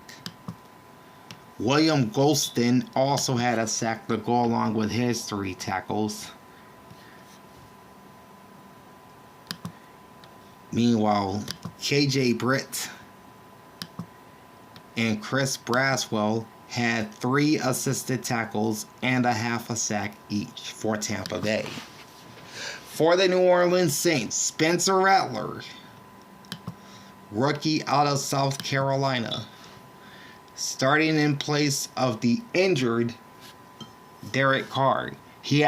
William Golston also had a sack to go along with his 3 tackles. Meanwhile, KJ Britt and Chris Braswell had 3 assisted tackles and a half a sack each for Tampa Bay. For the New Orleans Saints, Spencer Rattler, rookie out of South Carolina, starting in place of the injured Derek Carr. He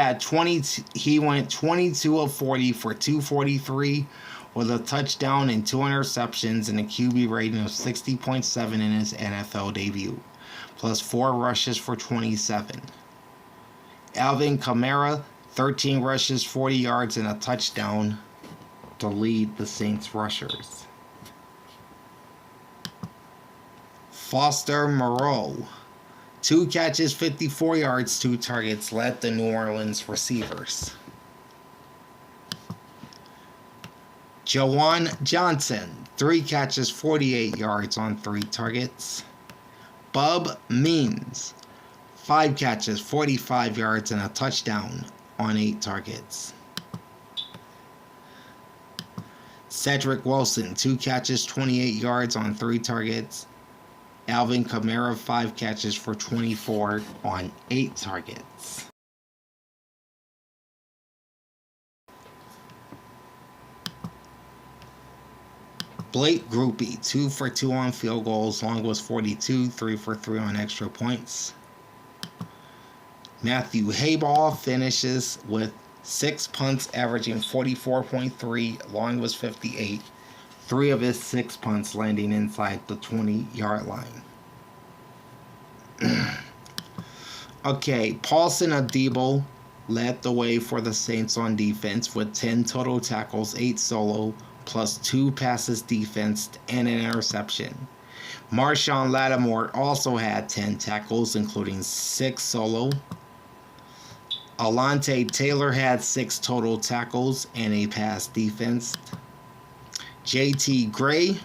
went 22 of 40 for 243 with a touchdown and 2 interceptions and a QB rating of 60.7 in his NFL debut, plus 4 rushes for 27. Alvin Kamara, 13 rushes, 40 yards, and a touchdown to lead the Saints rushers. Foster Moreau, 2 catches, 54 yards, 2 targets, led the New Orleans receivers. Jawan Johnson, 3 catches, 48 yards on 3 targets. Bub Means, 5 catches, 45 yards, and a touchdown on 8 targets. Cedric Wilson, 2 catches, 28 yards on 3 targets. Alvin Kamara, 5 catches for 24 on 8 targets. Blake Grupe, 2 for 2 on field goals. Long was 42, 3 for 3 on extra points. Matthew Hayball finishes with 6 punts, averaging 44.3. Long was 58. 3 of his 6 punts landing inside the 20-yard line. Okay, Paulson Adebo led the way for the Saints on defense with 10 total tackles, 8 solo, plus 2 passes defense and an interception. Marshawn Lattimore also had 10 tackles, including 6 solo. Alante Taylor had 6 total tackles and a pass defense. JT Gray,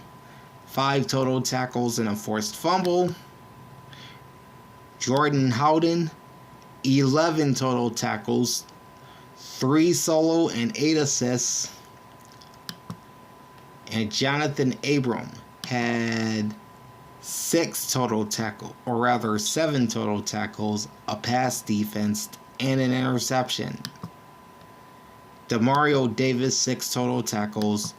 5 total tackles and a forced fumble. Jordan Howden, 11 total tackles, 3 solo and 8 assists. And Jonathan Abram had 7 total tackles, a pass defense, and an interception. Demario Davis, 6 total tackles.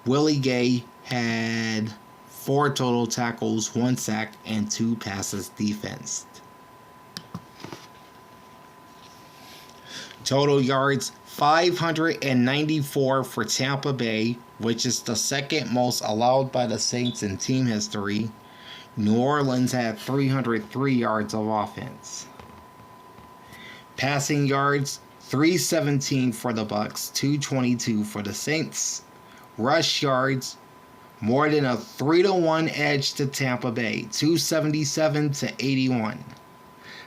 Willie Gay had 4 total tackles, 1 sack, and 2 passes defensed. Total yards, 594 for Tampa Bay, which is the second most allowed by the Saints in team history. New Orleans had 303 yards of offense. Passing yards, 317 for the Bucs, 222 for the Saints. Rush yards, more than a 3-1 edge to Tampa Bay, 277 to 81.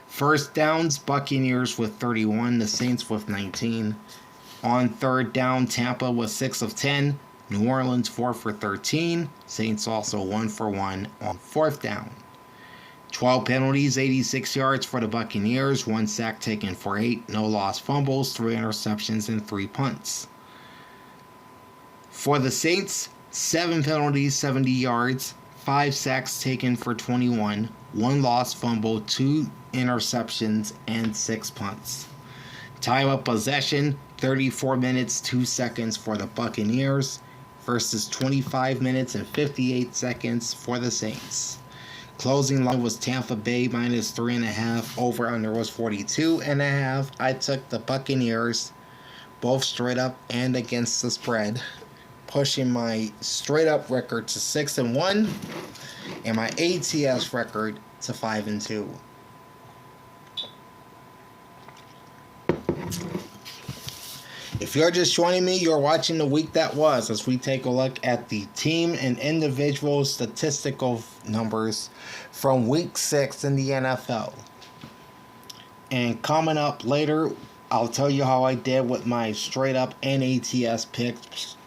First downs, Buccaneers with 31, the Saints with 19. On third down, Tampa was 6 of 10, New Orleans 4 for 13, Saints also 1 for 1 on fourth down. 12 penalties, 86 yards for the Buccaneers, 1 sack taken for 8, no lost fumbles, 3 interceptions, and 3 punts. For the Saints, 7 penalties, 70 yards, 5 sacks taken for 21, 1 lost fumble, 2 interceptions, and 6 punts. Time of possession, 34 minutes, 2 seconds for the Buccaneers versus 25 minutes and 58 seconds for the Saints. Closing line was Tampa Bay minus 3.5. Over under was 42.5. I took the Buccaneers both straight up and against the spread, pushing my straight up record to 6-1 and my ATS record to 5-2. If you're just joining me, you're watching the week that was as we take a look at the team and individual statistical numbers from week 6 in the NFL. And coming up later, I'll tell you how I did with my straight up and ATS picks,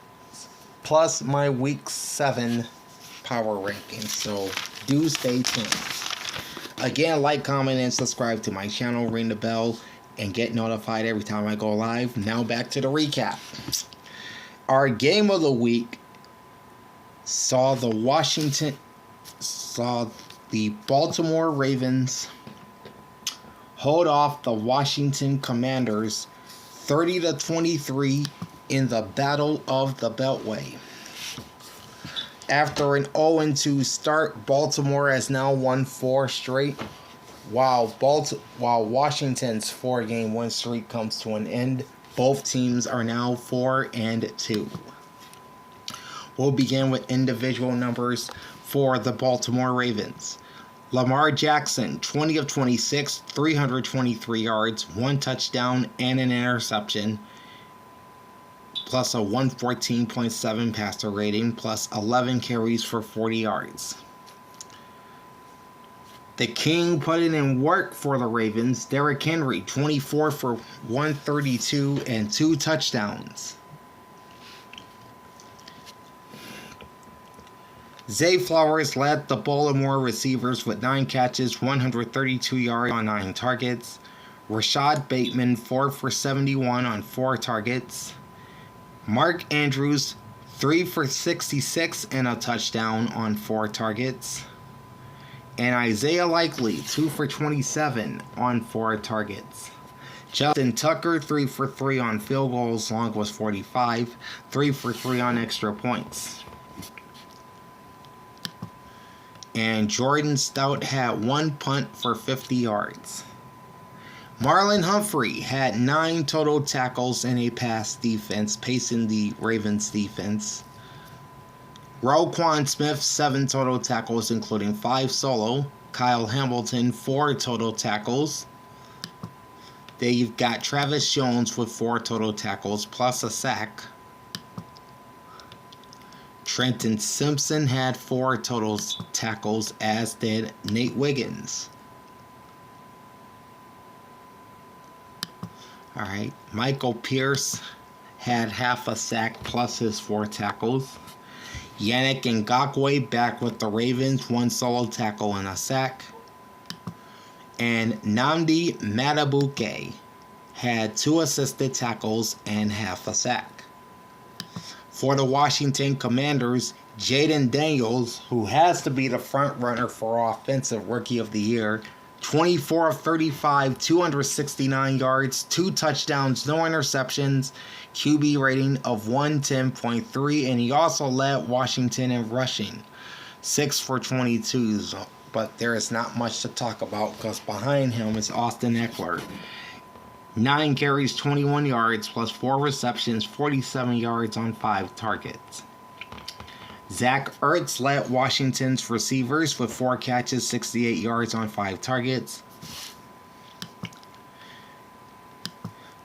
plus my week 7 power rankings. So do stay tuned. Again, like, comment, and subscribe to my channel. Ring the bell and get notified every time I go live. Now back to the recap. Our game of the week saw the Baltimore Ravens hold off the Washington Commanders 30-23 in the Battle of the Beltway. After an 0-2 start, Baltimore has now won 4 straight, while Washington's 4-game win streak comes to an end. Both teams are now 4-2. We'll begin with individual numbers for the Baltimore Ravens. Lamar Jackson, 20 of 26, 323 yards, 1 touchdown, and an interception, plus a 114.7 passer rating, plus 11 carries for 40 yards. The King putting in work for the Ravens. Derrick Henry, 24 for 132 and 2 touchdowns. Zay Flowers led the Baltimore receivers with 9 catches, 132 yards on 9 targets. Rashad Bateman, 4 for 71 on 4 targets. Mark Andrews, 3 for 66 and a touchdown on 4 targets. And Isaiah Likely, 2 for 27 on 4 targets. Justin Tucker, 3 for 3 on field goals, long was 45, 3 for 3 on extra points. And Jordan Stout had 1 punt for 50 yards. Marlon Humphrey had 9 total tackles and a pass defense, pacing the Ravens defense. Roquan Smith, 7 total tackles, including 5 solo. Kyle Hamilton, 4 total tackles. Then you've got Travis Jones with 4 total tackles, plus a sack. Trenton Simpson had 4 total tackles, as did Nate Wiggins. Alright, Michael Pierce had half a sack plus his 4 tackles. Yannick Ngakoue back with the Ravens, 1 solo tackle and a sack. And Nnamdi Madubuike had 2 assisted tackles and half a sack. For the Washington Commanders, Jaden Daniels, who has to be the front runner for Offensive Rookie of the Year, 24 of 35, 269 yards, 2 touchdowns, no interceptions, QB rating of 110.3, and he also led Washington in rushing, 6 for 22. But there is not much to talk about because behind him is Austin Ekeler. 9 carries, 21 yards, plus 4 receptions, 47 yards on 5 targets. Zach Ertz led Washington's receivers with 4 catches, 68 yards on 5 targets.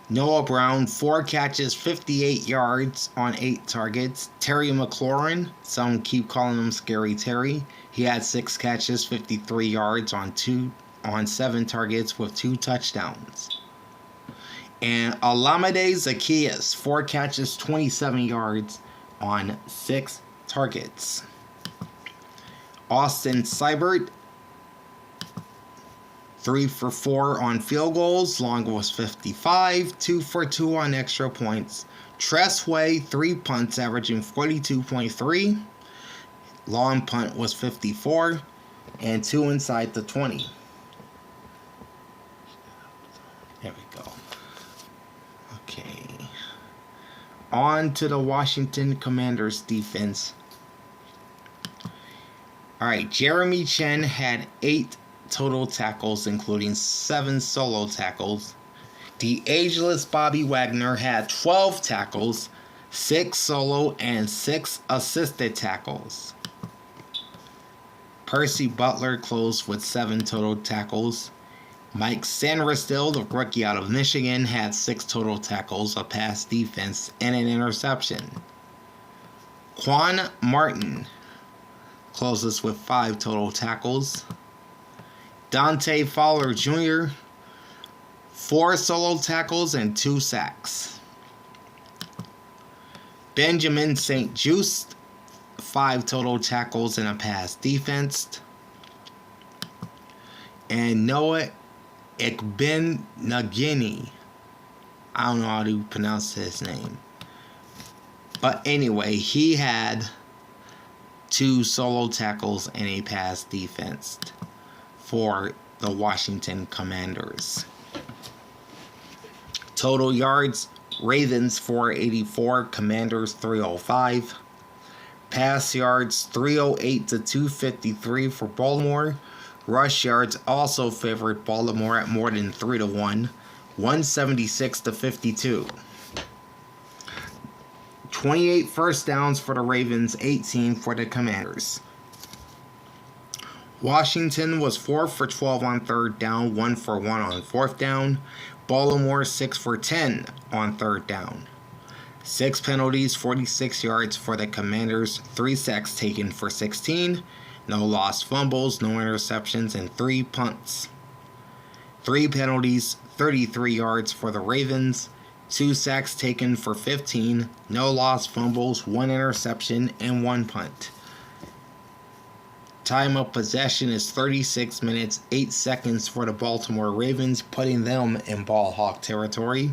Noah Brown, 4 catches, 58 yards on 8 targets. Terry McLaurin, some keep calling him Scary Terry. He had 6 catches, 53 yards on 7 targets with 2 touchdowns. And Olamide Zaccheaus, 4 catches, 27 yards on 6 targets. Austin Seibert, 3 for 4 on field goals. Long was 55. 2 for 2 on extra points. Tress Way, 3 punts, averaging 42.3. Long punt was 54. And 2 inside the 20. There we go. Okay. On to the Washington Commanders defense. Alright, Jeremy Chinn had 8 total tackles, including 7 solo tackles. The ageless Bobby Wagner had 12 tackles, 6 solo and 6 assisted tackles. Percy Butler closed with 7 total tackles. Mike Sanderstil, the rookie out of Michigan, had 6 total tackles, a pass defense, and an interception. Quan Martin closes with 5 total tackles. Dante Fowler Jr., 4 solo tackles and 2 sacks. Benjamin St. Juste, 5 total tackles and a pass defense. And Noah Ekbenagini, I don't know how to pronounce his name. But anyway, he had 2 solo tackles and a pass defense for the Washington Commanders. Total yards, Ravens 484, Commanders 305. Pass yards 308 to 253 for Baltimore. Rush yards also favored Baltimore at more than 3-1, 176 to 52. 28 first downs for the Ravens, 18 for the Commanders. Washington was 4 for 12 on 3rd down, 1 for 1 on 4th down. Baltimore 6 for 10 on 3rd down. 6 penalties, 46 yards for the Commanders, 3 sacks taken for 16. No lost fumbles, no interceptions, and 3 punts. 3 penalties, 33 yards for the Ravens, 2 sacks taken for 15, no lost fumbles, 1 interception, and 1 punt. Time of possession is 36 minutes, 8 seconds for the Baltimore Ravens, putting them in ball hawk territory.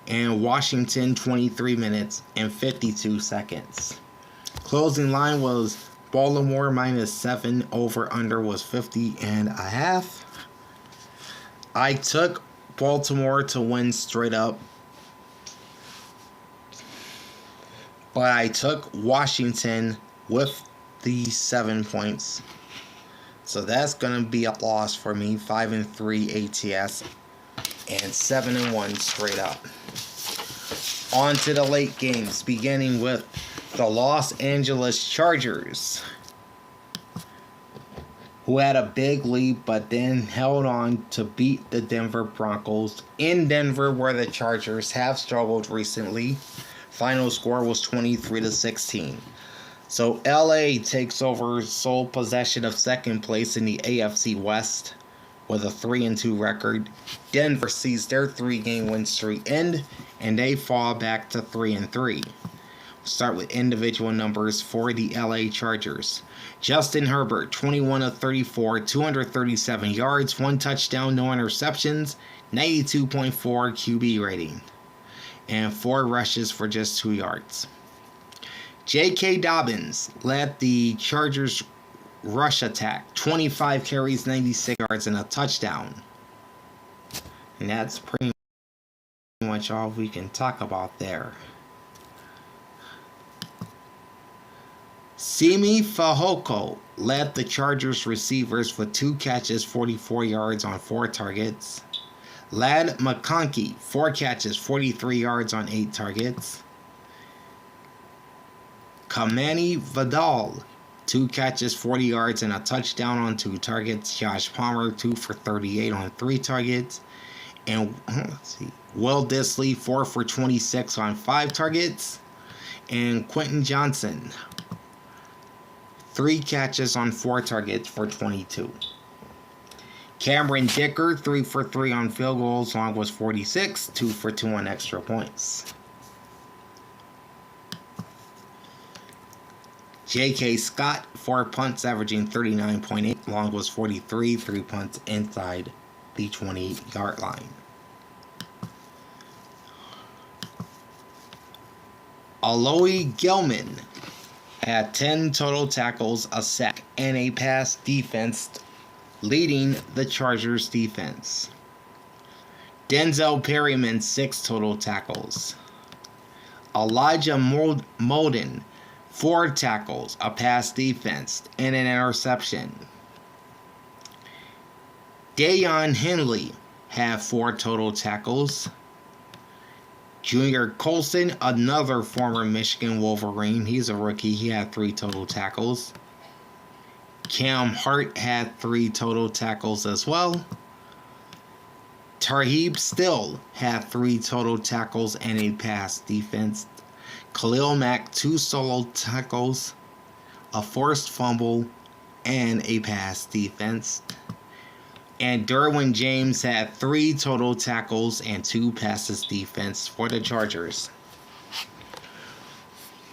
And Washington, 23 minutes and 52 seconds. Closing line was Baltimore -7, over under was 50.5. I took Baltimore to win straight up, but I took Washington with the 7 points. So that's going to be a loss for me, 5-3 ATS and 7-1 straight up. On to the late games, beginning with the Los Angeles Chargers, who had a big lead but then held on to beat the Denver Broncos in Denver, where the Chargers have struggled recently. Final score was 23-16. So LA takes over sole possession of 2nd place in the AFC West with a 3-2 record. Denver sees their 3-game win streak end, and they fall back to 3-3. Start with individual numbers for the LA Chargers. Justin Herbert, 21 of 34, 237 yards, 1 touchdown, no interceptions, 92.4 QB rating, and 4 rushes for just 2 yards. J.K. Dobbins led the Chargers rush attack. 25 carries, 96 yards, and a touchdown. And that's pretty much all we can talk about there. Simi Fehoko led the Chargers receivers with 2 catches, 44 yards on 4 targets. Ladd McConkey, 4 catches, 43 yards on 8 targets. Kamani Vidal, 2 catches, 40 yards, and a touchdown on 2 targets. Josh Palmer, 2 for 38 on 3 targets. And Will Dissly, 4 for 26 on 5 targets. And Quentin Johnson, 3 catches on 4 targets for 22. Cameron Dicker, 3 for 3 on field goals. Long was 46, 2 for 2 on extra points. J.K. Scott, 4 punts, averaging 39.8. Long was 43, 3 punts inside the 20-yard line. Aloy Gilman had 10 total tackles, a sack, and a pass defense, leading the Chargers defense. Denzel Perryman, 6 total tackles. Elijah Molden, 4 tackles, a pass defense, and an interception. Dayon Henley had 4 total tackles. Junior Colson, another former Michigan Wolverine, he's a rookie, he had 3 total tackles. Cam Hart had 3 total tackles as well. Tarheeb Still had 3 total tackles and a pass defense. Khalil Mack, 2 solo tackles, a forced fumble, and a pass defense. And Derwin James had 3 total tackles and 2 passes defense for the Chargers.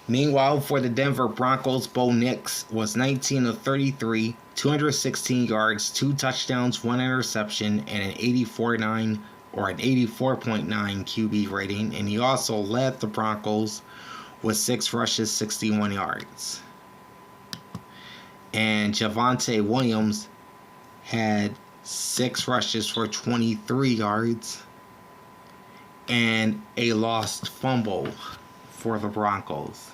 Meanwhile, for the Denver Broncos, Bo Nix was 19 of 33, 216 yards, 2 touchdowns, 1 interception, and an 84.9 QB rating. And he also led the Broncos with 6 rushes, 61 yards. And Javonte Williams had 6 rushes for 23 yards and a lost fumble for the Broncos.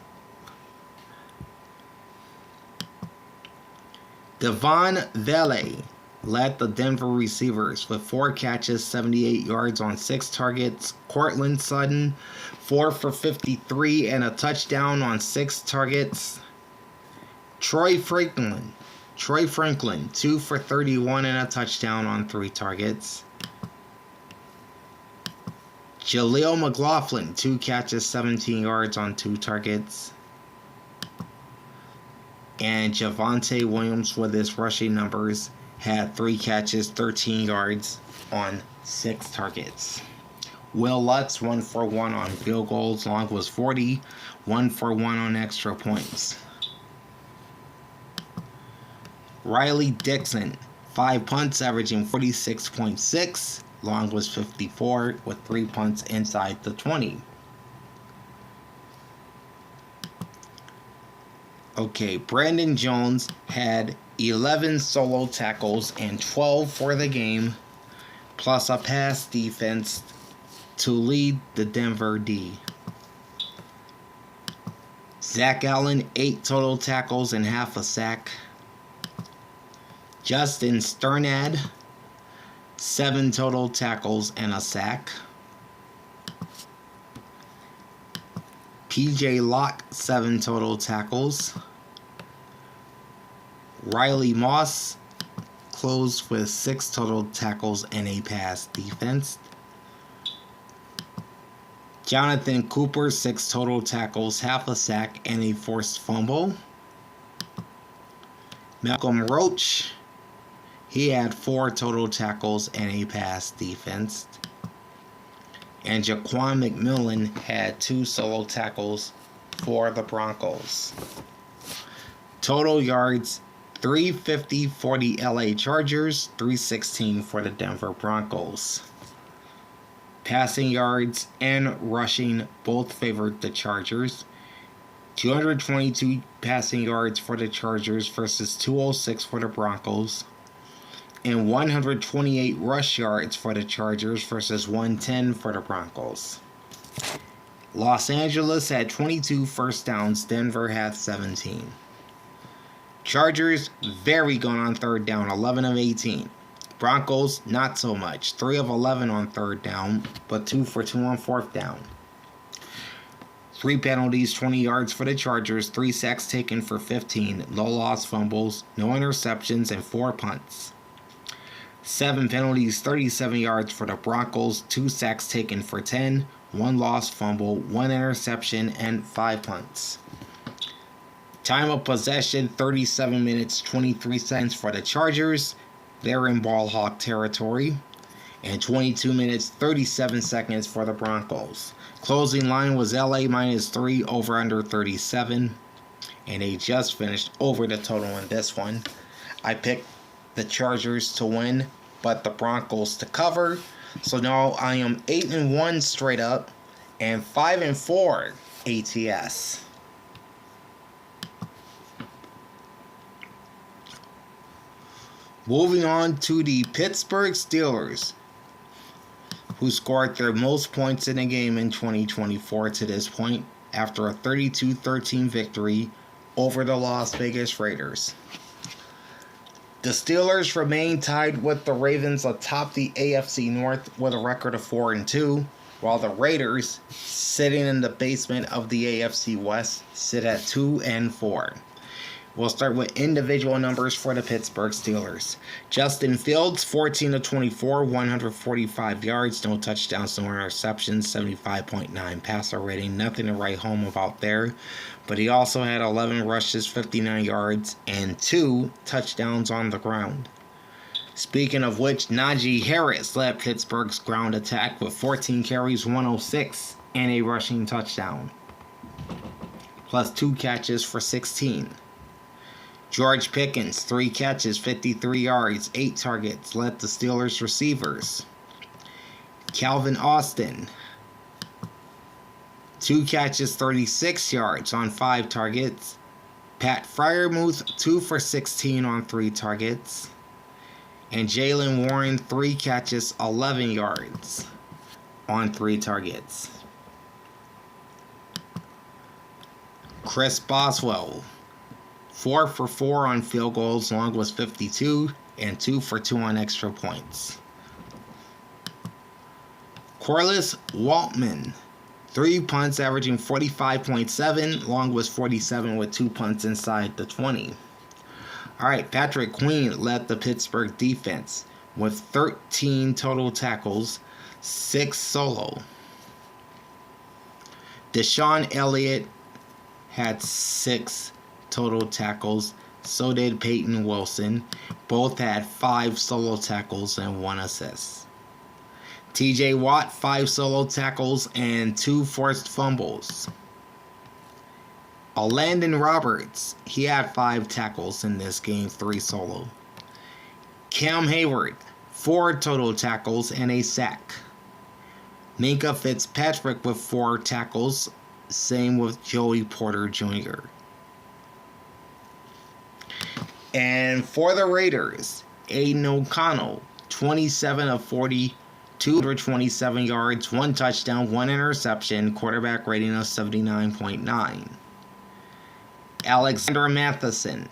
Devon Vele led the Denver receivers with 4 catches, 78 yards on 6 targets. Cortland Sutton, 4 for 53 and a touchdown on 6 targets. Troy Franklin, 2 for 31 and a touchdown on 3 targets. Jaleel McLaughlin, 2 catches, 17 yards on 2 targets. And Javonte Williams, with his rushing numbers, had 3 catches, 13 yards on 6 targets. Will Lutz, 1 for 1 on field goals. Long was 40, 1 for 1 on extra points. Riley Dixon, 5 punts, averaging 46.6. Long was 54, with 3 punts inside the 20. Okay, Brandon Jones had 11 solo tackles and 12 for the game, plus a pass defense to lead the Denver D. Zach Allen, 8 total tackles and half a sack. Justin Sternad, 7 total tackles and a sack. PJ Locke, 7 total tackles. Riley Moss closed with 6 total tackles and a pass defense. Jonathan Cooper, 6 total tackles, half a sack, and a forced fumble. Malcolm Roach, he had 4 total tackles and a pass defense. And Jaquan McMillan had 2 solo tackles for the Broncos. Total yards, 350 for the LA Chargers, 316 for the Denver Broncos. Passing yards and rushing both favored the Chargers. 222 passing yards for the Chargers versus 206 for the Broncos, and 128 rush yards for the Chargers versus 110 for the Broncos. Los Angeles had 22 first downs, Denver had 17. Chargers, very good on third down, 11 of 18. Broncos, not so much, 3 of 11 on third down, but 2 for 2 on fourth down. 3 penalties, 20 yards for the Chargers, 3 sacks taken for 15, no lost fumbles, no interceptions, and 4 punts. 7 penalties, 37 yards for the Broncos, 2 sacks taken for 10, 1 lost fumble, 1 interception, and 5 punts. Time of possession, 37 minutes, 23 seconds for the Chargers. They're in ball hawk territory. And 22 minutes, 37 seconds for the Broncos. Closing line was LA -3 over under 37. And they just finished over the total in this one. I picked the Chargers to win, but the Broncos to cover. So now I am 8-1 straight up and 5-4 ATS. Moving on to the Pittsburgh Steelers, who scored their most points in a game in 2024 to this point after a 32-13 victory over the Las Vegas Raiders. The Steelers remain tied with the Ravens atop the AFC North with a record of 4-2, while the Raiders, sitting in the basement of the AFC West, sit at 2-4. We'll start with individual numbers for the Pittsburgh Steelers. Justin Fields, 14 of 24, 145 yards, no touchdowns, no interceptions, 75.9 passer rating. Nothing to write home about there. But he also had 11 rushes, 59 yards, and 2 touchdowns on the ground. Speaking of which, Najee Harris led Pittsburgh's ground attack with 14 carries, 106, and a rushing touchdown, plus 2 catches for 16. George Pickens, 3 catches, 53 yards, 8 targets, led the Steelers receivers. Calvin Austin, 2 catches, 36 yards on 5 targets. Pat Freiermuth, 2 for 16 on 3 targets. And Jaylen Warren, 3 catches, 11 yards on 3 targets. Chris Boswell, 4 for 4 on field goals, long was 52, and 2 for 2 on extra points. Corliss Waltman, 3 punts averaging 45.7, long was 47 with 2 punts inside the 20. Alright, Patrick Queen led the Pittsburgh defense with 13 total tackles, 6 solo. Deshaun Elliott had 6 total tackles, so did Peyton Wilson. Both had 5 solo tackles and 1 assist. TJ Watt, 5 solo tackles and 2 forced fumbles. Landon Roberts, he had 5 tackles in this game, 3 solo. Cam Hayward, 4 total tackles and a sack. Minkah Fitzpatrick with 4 tackles, same with Joey Porter Jr. And for the Raiders, Aiden O'Connell, 27 of 40, 227 yards, 1 touchdown, 1 interception, quarterback rating of 79.9. Alexander Matheson,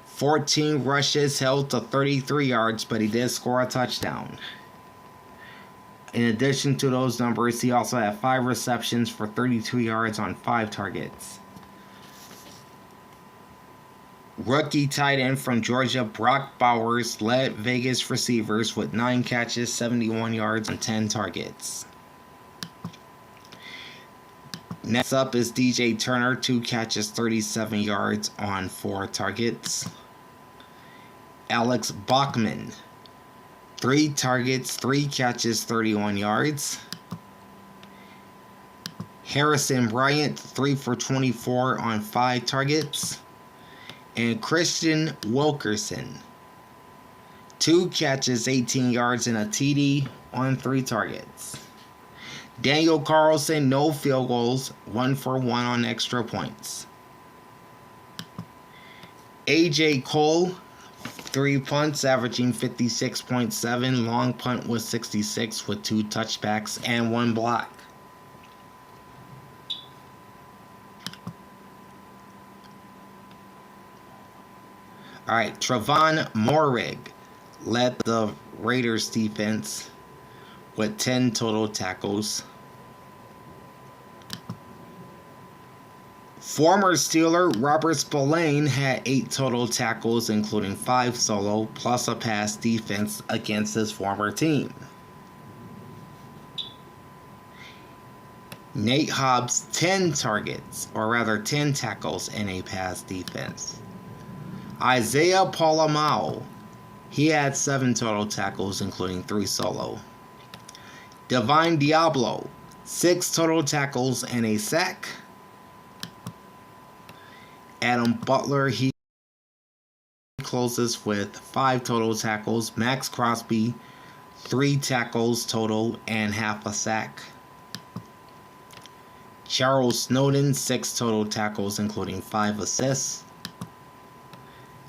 14 rushes, held to 33 yards, but he did score a touchdown. In addition to those numbers, he also had 5 receptions for 32 yards on 5 targets. Rookie tight end from Georgia, Brock Bowers, led Vegas receivers with 9 catches, 71 yards, and 10 targets. Next up is DJ Turner, 2 catches, 37 yards on 4 targets. Alex Bachman, 3 targets, 3 catches, 31 yards. Harrison Bryant, 3 for 24 on 5 targets. And Christian Wilkerson, 2 catches, 18 yards, and a TD on 3 targets. Daniel Carlson, no field goals, 1 for 1 on extra points. AJ Cole, 3 punts, averaging 56.7. Long punt was 66 with 2 touchbacks and 1 block. All right, Trevon Moehrig led the Raiders defense with 10 total tackles. Former Steeler Robert Spillane had 8 total tackles, including 5 solo, plus a pass defense against his former team. Nate Hobbs, 10 targets, or rather 10 tackles in a pass defense. Isaiah Pola-Mao, he had 7 total tackles, including 3 solo. Divine Diablo, 6 total tackles and a sack. Adam Butler, he closes with 5 total tackles. Max Crosby, 3 tackles total and half a sack. Charles Snowden, 6 total tackles, including 5 assists.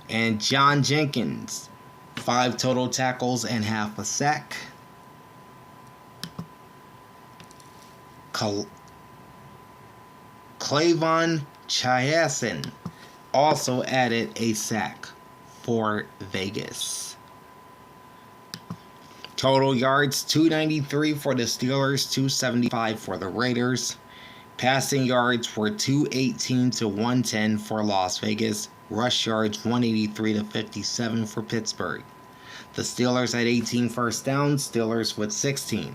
And John Jenkins, 5 total tackles and half a sack. Clavon Chaisson also added a sack for Vegas. Total yards, 293 for the Steelers, 275 for the Raiders. Passing yards were 218 to 110 for Las Vegas. Rush yards, 183 to 57 for Pittsburgh. The Steelers had 18 first downs, Steelers with 16.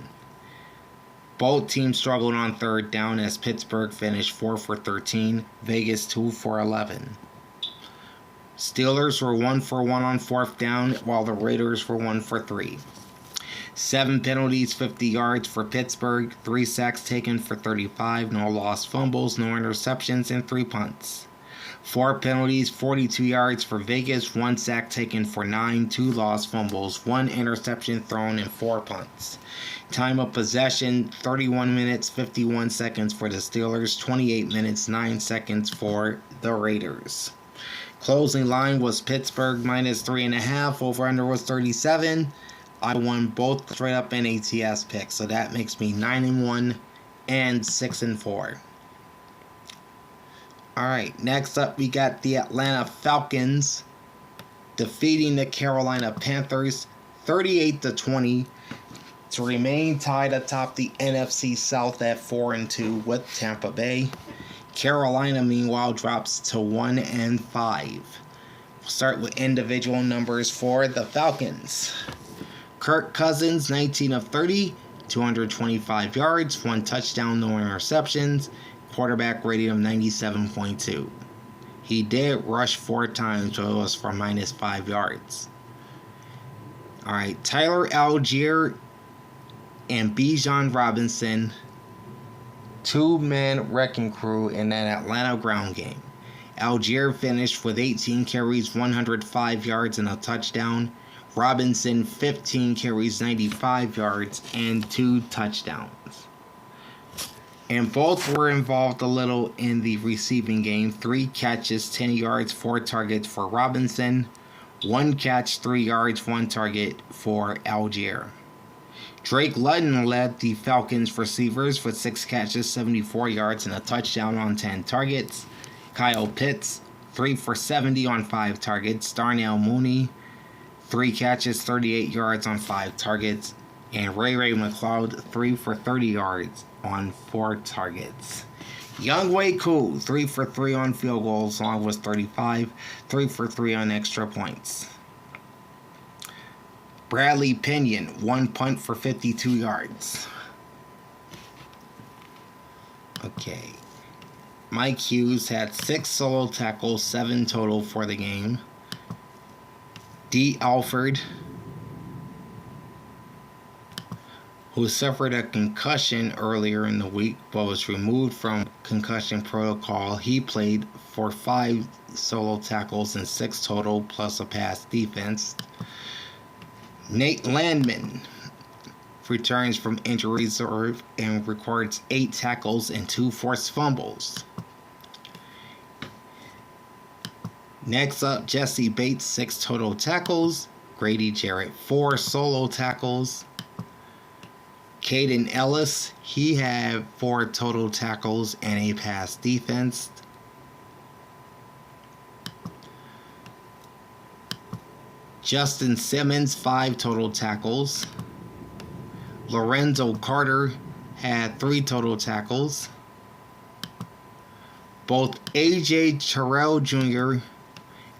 Both teams struggled on third down as Pittsburgh finished 4 for 13, Vegas 2 for 11. Steelers were 1 for 1 on fourth down, while the Raiders were 1 for 3. 7 penalties, 50 yards for Pittsburgh, 3 sacks taken for 35, no lost fumbles, no interceptions, and 3 punts. 4 penalties, 42 yards for Vegas, 1 sack taken for 9, 2 lost fumbles, 1 interception thrown, and 4 punts. Time of possession, 31 minutes, 51 seconds for the Steelers, 28 minutes, 9 seconds for the Raiders. Closing line was Pittsburgh minus 3.5, over-under was 37. I won both straight up and ATS picks, so that makes me 9-1 and 6-4. Alright, next up we got the Atlanta Falcons defeating the Carolina Panthers 38-20 to remain tied atop the NFC South at 4-2 with Tampa Bay. Carolina, meanwhile, drops to 1-5. We'll start with individual numbers for the Falcons. Kirk Cousins, 19 of 30, 225 yards, 1 touchdown, no interceptions. Quarterback rating of 97.2. He did rush 4 times, but it was for minus 5 yards. Alright, Tyler Algier and Bijan Robinson, 2-man wrecking crew in that Atlanta ground game. Algier finished with 18 carries, 105 yards, and a touchdown. Robinson, 15 carries, 95 yards, and 2 touchdowns. And both were involved a little in the receiving game. 3 catches, 10 yards, 4 targets for Robinson. 1 catch, 3 yards, 1 target for Algier. Drake London led the Falcons receivers with 6 catches, 74 yards, and a touchdown on 10 targets. Kyle Pitts, 3 for 70 on 5 targets. Darnell Mooney, 3 catches, 38 yards on 5 targets. And Ray McLeod, 3 for 30 yards on 4 targets. Younghoe Koo, 3 for 3 on field goals, along with 35, 3 for 3 on extra points. Bradley Pinion, 1 punt for 52 yards. Okay. Mike Hughes had 6 solo tackles, 7 total for the game. D. Alford, who suffered a concussion earlier in the week but was removed from concussion protocol. He played for 5 solo tackles and 6 total, plus a pass defense. Nate Landman, returns from injury reserve and records 8 tackles and 2 forced fumbles. Next up, Jesse Bates, 6 total tackles. Grady Jarrett, 4 solo tackles. Caden Ellis, he had 4 total tackles and a pass defense. Justin Simmons, 5 total tackles. Lorenzo Carter had 3 total tackles. Both A.J. Terrell Jr.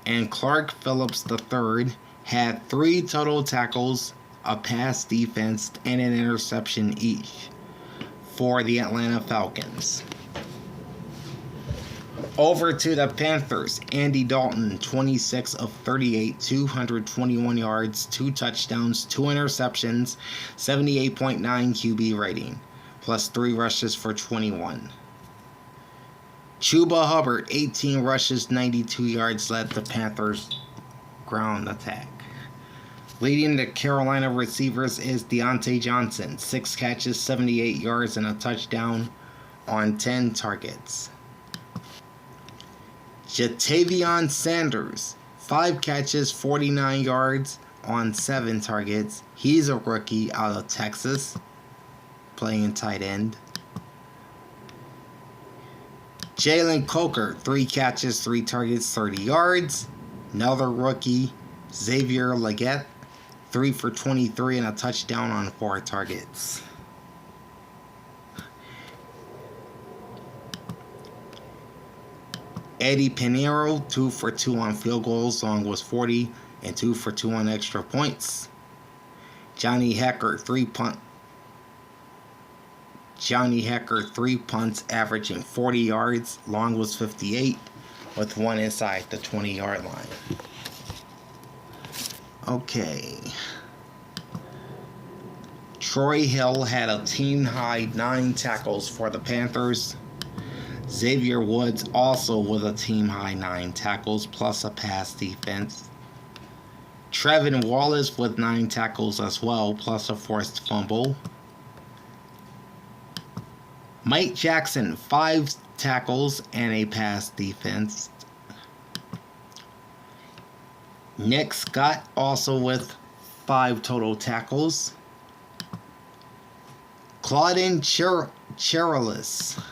and Clark Phillips III had 3 total tackles, a pass defense, and an interception each for the Atlanta Falcons. Over to the Panthers. Andy Dalton, 26 of 38, 221 yards, 2 touchdowns, 2 interceptions, 78.9 QB rating, plus 3 rushes for 21. Chuba Hubbard, 18 rushes, 92 yards, led the Panthers' ground attack. Leading the Carolina receivers is Deontay Johnson, 6 catches, 78 yards, and a touchdown on 10 targets. Jatavion Sanders, 5 catches, 49 yards on 7 targets. He's a rookie out of Texas, playing tight end. Jalen Coker, 3 catches, 3 targets, 30 yards. Another rookie, Xavier Legette, 3 for 23 and a touchdown on 4 targets. Eddie Pinheiro, 2 for 2 on field goals, long was 40, and 2 for 2 on extra points. Johnny Hekker, 3 punts, averaging 40 yards, long was 58, with 1 inside the 20-yard line. Okay. Troy Hill had a team-high 9 tackles for the Panthers. Xavier Woods also with a team-high 9 tackles plus a pass defense. Trevin Wallace with 9 tackles as well, plus a forced fumble. Mike Jackson, 5 tackles and a pass defense. Nick Scott also with 5 total tackles. Claudin Cherilus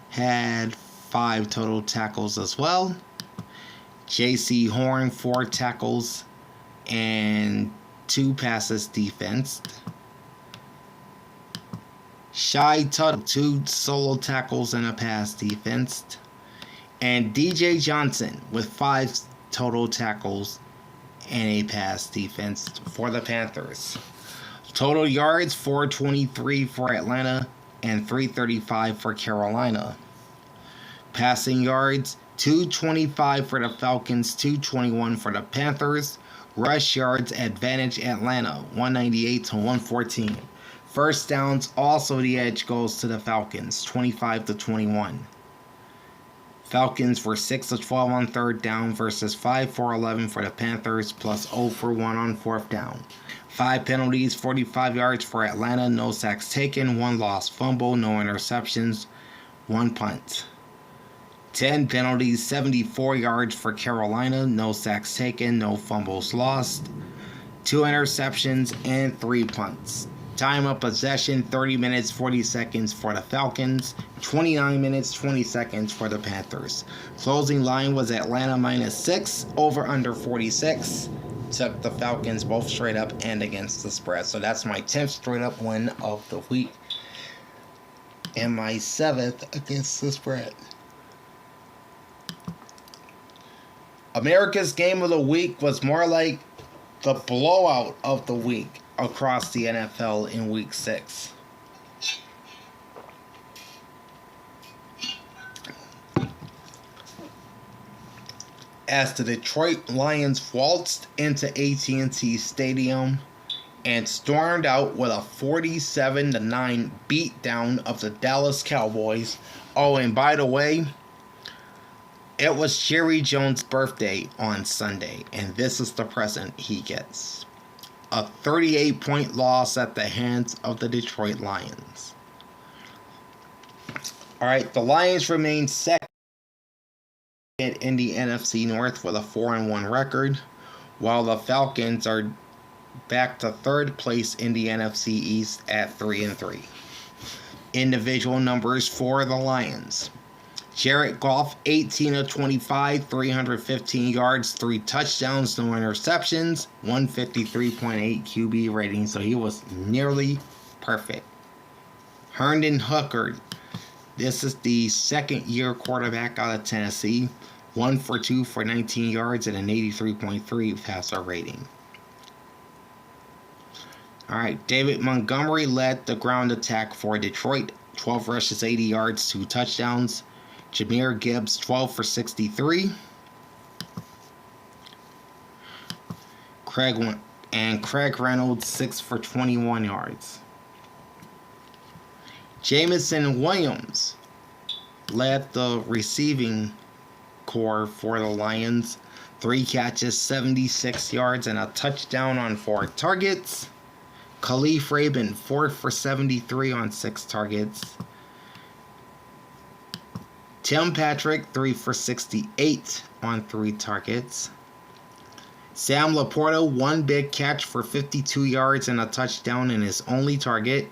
had 5 total tackles as well. J.C. Horn, 4 tackles and 2 passes defense. Shai Tuttle, 2 solo tackles and a pass defense. And DJ Johnson with 5 total tackles and a pass defense for the Panthers. Total yards, 423 for Atlanta and 335 for Carolina. Passing yards, 225 for the Falcons, 221 for the Panthers. Rush yards, advantage Atlanta, 198 to 114. First downs, also the edge goes to the Falcons, 25 to 21. Falcons were 6 of 12 on 3rd down versus 5 for 11 for the Panthers, plus 0 for 1 on 4th down. 5 penalties, 45 yards for Atlanta, no sacks taken, 1 lost fumble, no interceptions, 1 punt. 10 penalties, 74 yards for Carolina, no sacks taken, no fumbles lost, 2 interceptions, and 3 punts. Time of possession, 30 minutes, 40 seconds for the Falcons, 29 minutes, 20 seconds for the Panthers. Closing line was Atlanta -6, over under 46. Took the Falcons both straight up and against the spread. So that's my 10th straight up win of the week. And my 7th against the spread. America's game of the week was more like the blowout of the week across the NFL in week 6. As the Detroit Lions waltzed into AT&T Stadium and stormed out with a 47-9 beatdown of the Dallas Cowboys. Oh, and by the way, it was Jerry Jones' birthday on Sunday, and this is the present he gets. a 38-point loss at the hands of the Detroit Lions. All right, the Lions remain second in the NFC North with a 4-1 record, while the Falcons are back to third place in the NFC East at 3-3. Individual numbers for the Lions. Jared Goff, 18 of 25, 315 yards, 3 touchdowns, no interceptions, 153.8 QB rating, so he was nearly perfect. Hendon Hooker, this is the second-year quarterback out of Tennessee, 1 for 2 for 19 yards and an 83.3 passer rating. All right, David Montgomery led the ground attack for Detroit, 12 rushes, 80 yards, 2 touchdowns. Jahmyr Gibbs, 12 for 63. Craig Reynolds, 6 for 21 yards. Jameson Williams led the receiving corps for the Lions, 3 catches, 76 yards, and a touchdown on 4 targets. Khalif Raven, 4 for 73 on 6 targets. Tim Patrick, 3 for 68 on 3 targets. Sam Laporta, 1 big catch for 52 yards and a touchdown in his only target.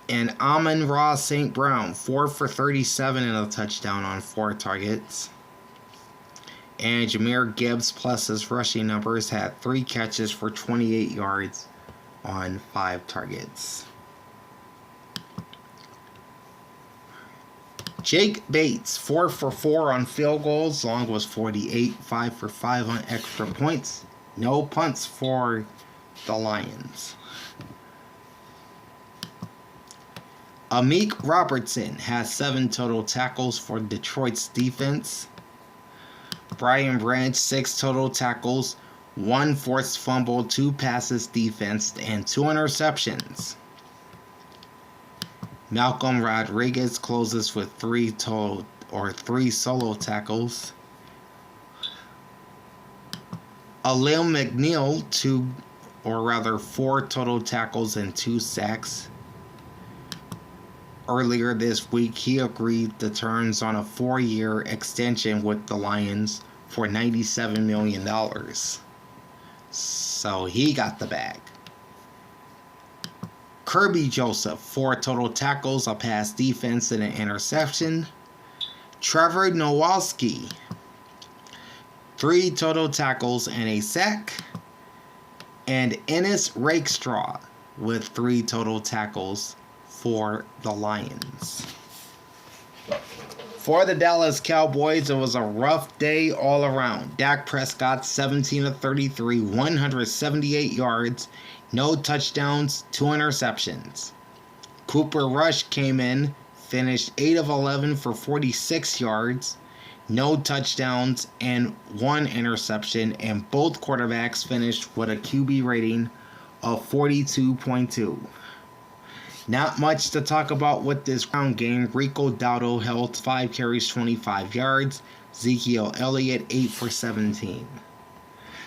And Amon-Ra St. Brown, 4 for 37 and a touchdown on 4 targets. And Jahmyr Gibbs, plus his rushing numbers, had 3 catches for 28 yards on 5 targets. Jake Bates, 4 for 4 on field goals. Long was 48, 5 for 5 on extra points. No punts for the Lions. Amik Robertson has 7 total tackles for Detroit's defense. Brian Branch, 6 total tackles, 1 forced fumble, 2 passes defense, and 2 interceptions. Malcolm Rodriguez closes with 3 solo tackles. Alil McNeil, 4 total tackles and 2 sacks. Earlier this week, he agreed to terms on a 4-year extension with the Lions for $97 million. So he got the bag. Kirby Joseph, 4 total tackles, a pass defense, and an interception. Trevor Nowalski, 3 total tackles and a sack. And Ennis Rakestraw with 3 total tackles for the Lions. For the Dallas Cowboys, it was a rough day all around. Dak Prescott, 17 of 33, 178 yards, no touchdowns, 2 interceptions. Cooper Rush came in, finished 8 of 11 for 46 yards, no touchdowns, and 1 interception, and both quarterbacks finished with a QB rating of 42.2. Not much to talk about with this ground game. Rico Dowdle held 5 carries, 25 yards. Ezekiel Elliott, 8 for 17.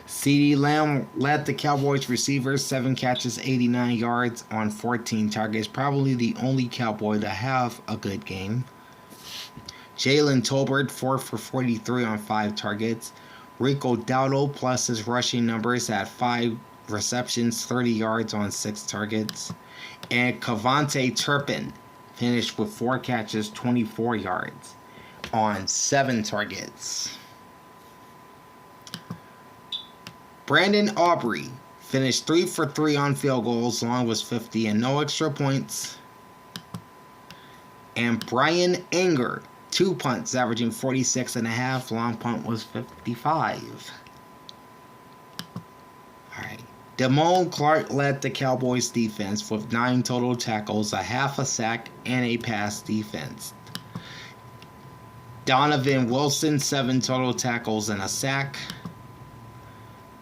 CeeDee Lamb led the Cowboys receivers, 7 catches, 89 yards on 14 targets. Probably the only Cowboy to have a good game. Jalen Tolbert, 4 for 43 on 5 targets. Rico Dowdle, plus his rushing numbers, had 5 receptions, 30 yards on 6 targets. And Cavante Turpin finished with 4 catches, 24 yards on 7 targets. Brandon Aubrey finished 3 for 3 on field goals. Long was 50 and no extra points. And Brian Anger, 2 punts, averaging 46.5. Long punt was 55. All right. Damone Clark led the Cowboys defense with 9 total tackles, a half a sack, and a pass defense. Donovan Wilson, 7 total tackles and a sack.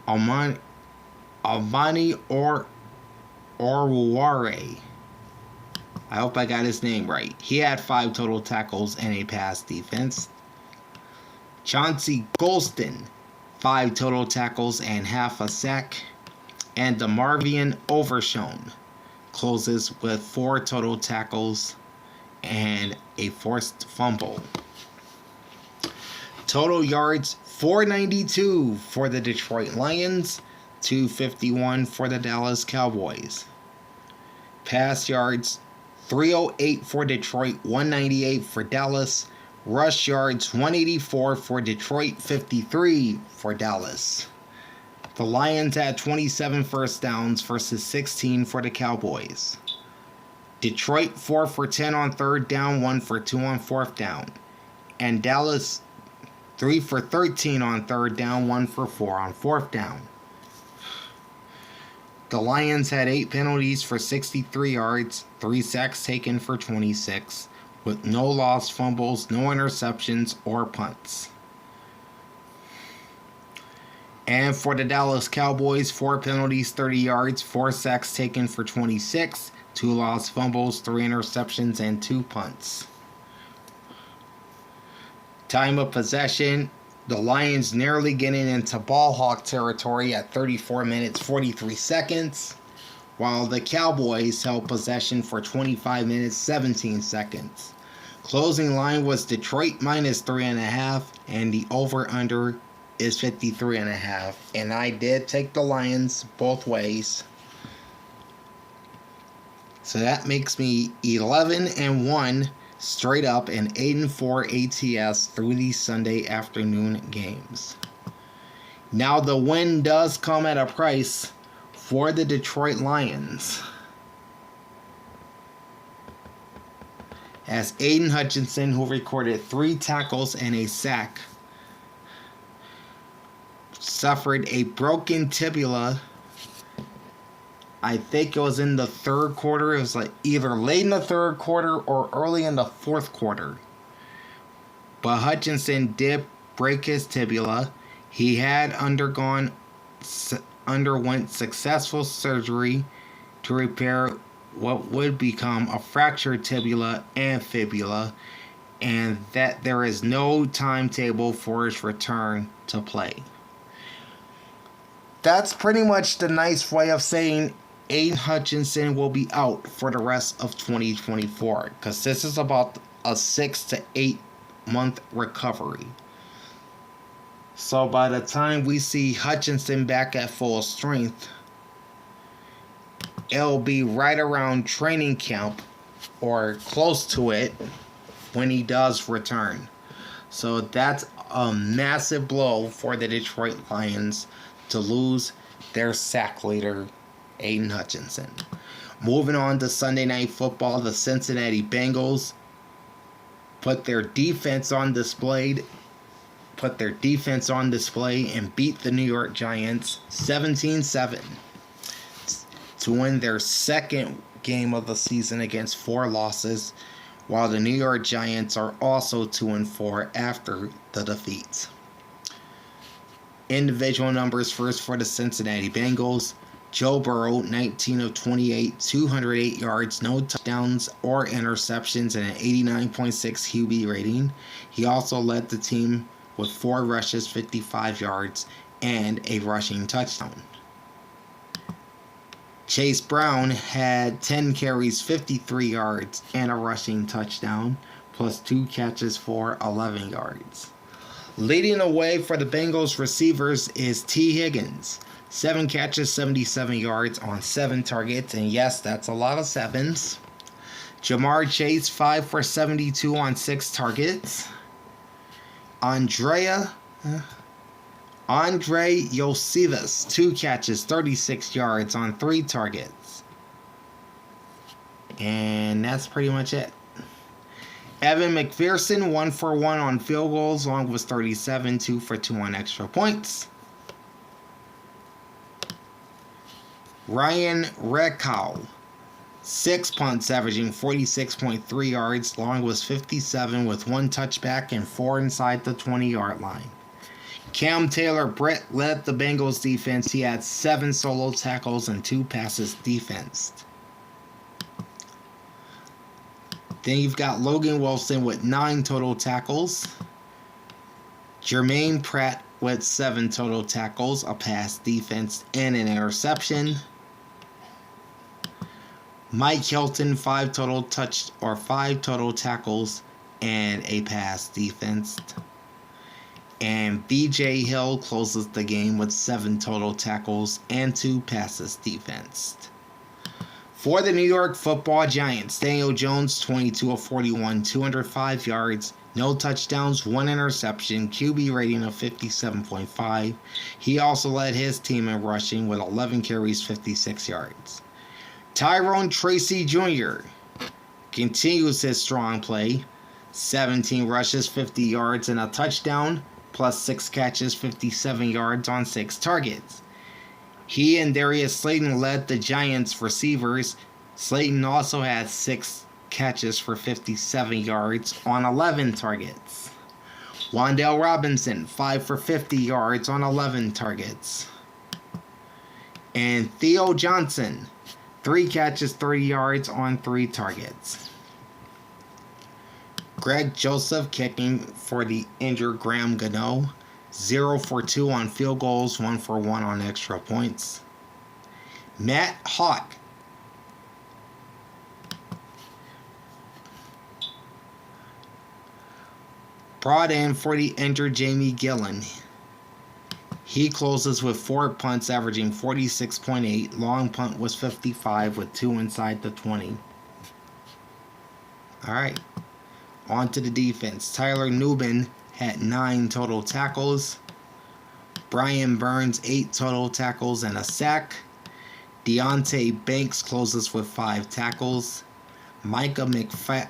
Amani Oruware, I hope I got his name right. He had 5 total tackles and a pass defense. Chauncey Golston, 5 total tackles and half a sack. And DeMarvion Overshown closes with 4 total tackles and a forced fumble. Total yards 492 for the Detroit Lions, 251 for the Dallas Cowboys. Pass yards 308 for Detroit, 198 for Dallas. Rush yards 184 for Detroit, 53 for Dallas. The Lions had 27 first downs versus 16 for the Cowboys. Detroit 4 for 10 on third down, 1 for 2 on fourth down. And Dallas 3 for 13 on third down, 1 for 4 on fourth down. The Lions had 8 penalties for 63 yards, 3 sacks taken for 26, with no lost fumbles, no interceptions, or punts. And for the Dallas Cowboys, 4 penalties, 30 yards, 4 sacks taken for 26, 2 lost fumbles, 3 interceptions, and 2 punts. Time of possession, the Lions nearly getting into ball hawk territory at 34 minutes 43 seconds, while the Cowboys held possession for 25 minutes 17 seconds. Closing line was Detroit minus 3.5, and the over-under is 53.5. And I did take the Lions both ways. So that makes me 11-1 straight up and 8-4 ATS through these Sunday afternoon games. Now the win does come at a price for the Detroit Lions, as Aiden Hutchinson, who recorded 3 tackles and a sack, suffered a broken tibia. I think it was in the third quarter. It was like either late in the third quarter or early in the fourth quarter. But Hutchinson did break his tibia. He had underwent successful surgery to repair what would become a fractured tibia and fibula, and that there is no timetable for his return to play. That's pretty much the nice way of saying Aiden Hutchinson will be out for the rest of 2024, because this is about a 6 to 8 month recovery. So by the time we see Hutchinson back at full strength, it'll be right around training camp or close to it when he does return. So that's a massive blow for the Detroit Lions to lose their sack leader, Aiden Hutchinson. Moving on to Sunday Night Football, the Cincinnati Bengals put their defense on display and beat the New York Giants 17-7 to win their second game of the season against 4 losses, while the New York Giants are also 2-4 after the defeats. Individual numbers first for the Cincinnati Bengals. Joe Burrow, 19 of 28, 208 yards, no touchdowns or interceptions, and an 89.6 QB rating. He also led the team with 4 rushes, 55 yards, and a rushing touchdown. Chase Brown had 10 carries, 53 yards, and a rushing touchdown, plus 2 catches for 11 yards. Leading the way for the Bengals receivers is T. Higgins. 7 catches, 77 yards on 7 targets, and yes, that's a lot of 7s. Jamar Chase, 5 for 72 on 6 targets. Andre Iosivas, 2 catches, 36 yards on 3 targets. And that's pretty much it. Evan McPherson, 1 for 1 on field goals. Long was 37, 2 for 2 on extra points. Ryan Redkow, 6 punts, averaging 46.3 yards. Long was 57 with 1 touchback and 4 inside the 20-yard line. Cam Taylor-Britt led the Bengals defense. He had 7 solo tackles and 2 passes defensed. Then you've got Logan Wilson with 9 total tackles. Jermaine Pratt with 7 total tackles, a pass defense, and an interception. Mike Hilton, 5 total tackles and a pass defense. And BJ Hill closes the game with 7 total tackles and 2 passes defense. For the New York Football Giants, Daniel Jones, 22 of 41, 205 yards, no touchdowns, 1 interception, QB rating of 57.5. He also led his team in rushing with 11 carries, 56 yards. Tyrone Tracy Jr. continues his strong play. 17 rushes, 50 yards, and a touchdown, plus 6 catches, 57 yards on 6 targets. He and Darius Slayton led the Giants receivers. Slayton also had 6 catches for 57 yards on 11 targets. Wan'Dale Robinson, 5 for 50 yards on 11 targets. And Theo Johnson, 3 catches, 30 yards on 3 targets. Greg Joseph kicking for the injured Graham Gano, 0 for 2 on field goals, 1 for 1 on extra points. Matt Hawk brought in for the injured Jamie Gillan. He closes with 4 punts averaging 46.8. Long punt was 55 with 2 inside the 20. Alright, on to the defense. Tyler Nubin had 9 total tackles. Brian Burns, 8 total tackles and a sack. Deontay Banks closes with 5 tackles. Michael McFadden,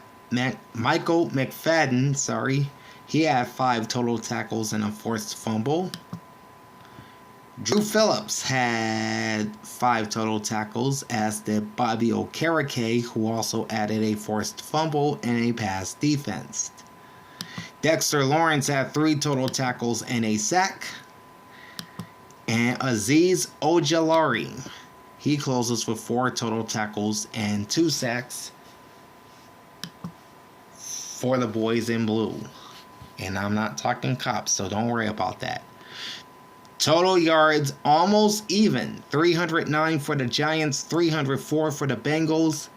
he had 5 total tackles and a forced fumble. Drew Phillips had 5 total tackles, as did Bobby Okereke, who also added a forced fumble and a pass defense. Dexter Lawrence had 3 total tackles and a sack. And Azeez Ojulari, he closes with 4 total tackles and 2 sacks for the boys in blue. And I'm not talking cops, so don't worry about that. Total yards almost even. 309 for the Giants, 304 for the Bengals.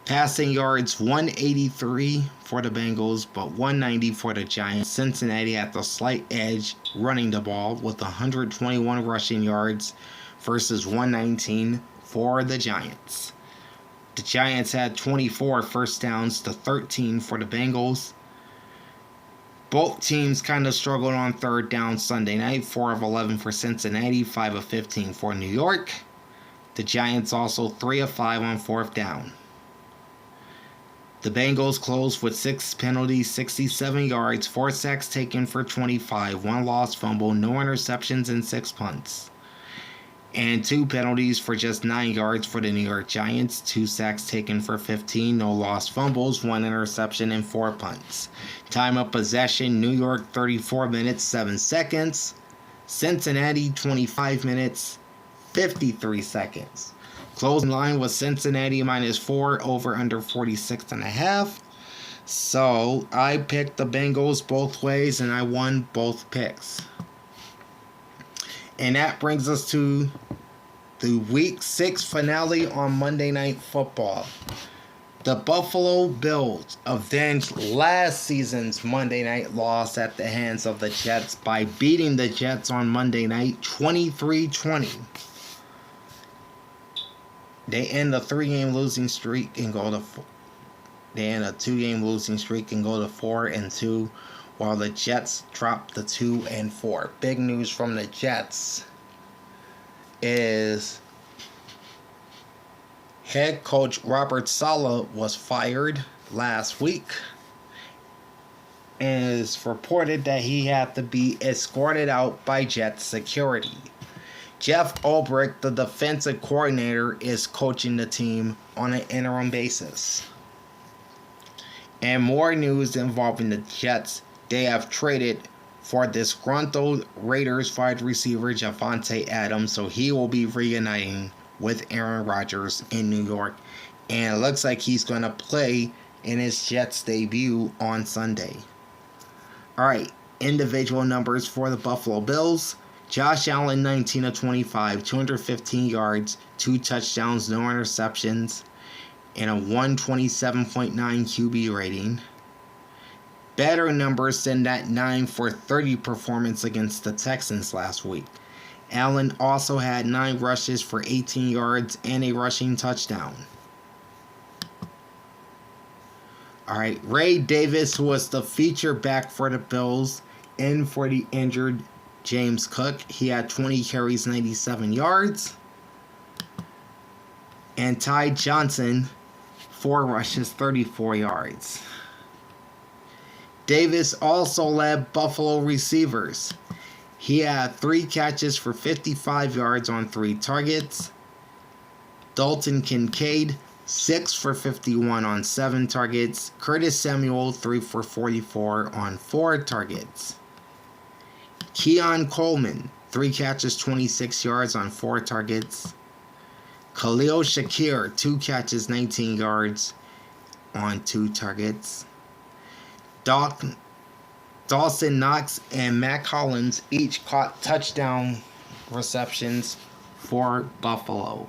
Passing yards 183 for the Bengals, but 190 for the Giants. Cincinnati had the slight edge running the ball with 121 rushing yards versus 119 for the Giants. The Giants had 24 first downs to 13 for the Bengals. Both teams kind of struggled on third down Sunday night. 4 of 11 for Cincinnati, 5 of 15 for New York. The Giants also 3 of 5 on fourth down. The Bengals closed with 6 penalties, 67 yards, 4 sacks taken for 25, 1 lost fumble, no interceptions, and 6 punts. And 2 penalties for just 9 yards for the New York Giants, 2 sacks taken for 15, no lost fumbles, 1 interception, and 4 punts. Time of possession, New York 34 minutes, 7 seconds. Cincinnati 25 minutes, 53 seconds. Closing line was Cincinnati -4, over under 46.5. So I picked the Bengals both ways and I won both picks. And that brings us to the Week 6 finale on Monday Night Football. The Buffalo Bills avenged last season's Monday night loss at the hands of the Jets by beating the Jets on Monday night 23-20. They end a 3-game losing streak and go to 2-game losing streak and go to 4-2, while the Jets drop to 2-4. Big news from the Jets is head coach Robert Saleh was fired last week, and it is reported that he had to be escorted out by Jets security. Jeff Ulbrich, the defensive coordinator, is coaching the team on an interim basis. And more news involving the Jets. They have traded for disgruntled Raiders wide receiver Javonte Adams, so he will be reuniting with Aaron Rodgers in New York. And it looks like he's going to play in his Jets debut on Sunday. Alright, Individual numbers for the Buffalo Bills. Josh Allen, 19 of 25, 215 yards, 2 touchdowns, no interceptions, and a 127.9 QB rating. Better numbers than that 9 for 30 performance against the Texans last week. Allen also had 9 rushes for 18 yards and a rushing touchdown. Alright, Ray Davis was the feature back for the Bills, in for the injured James Cook. He had 20 carries, 97 yards. And Ty Johnson, 4 rushes, 34 yards. Davis also led Buffalo receivers. He had 3 catches for 55 yards on 3 targets. Dalton Kincaid, 6 for 51 on 7 targets. Curtis Samuel, 3 for 44 on 4 targets. Keon Coleman, 3 catches, 26 yards on 4 targets. Khalil Shakir, 2 catches, 19 yards on 2 targets. Dawson Knox and Mac Hollins each caught touchdown receptions for Buffalo.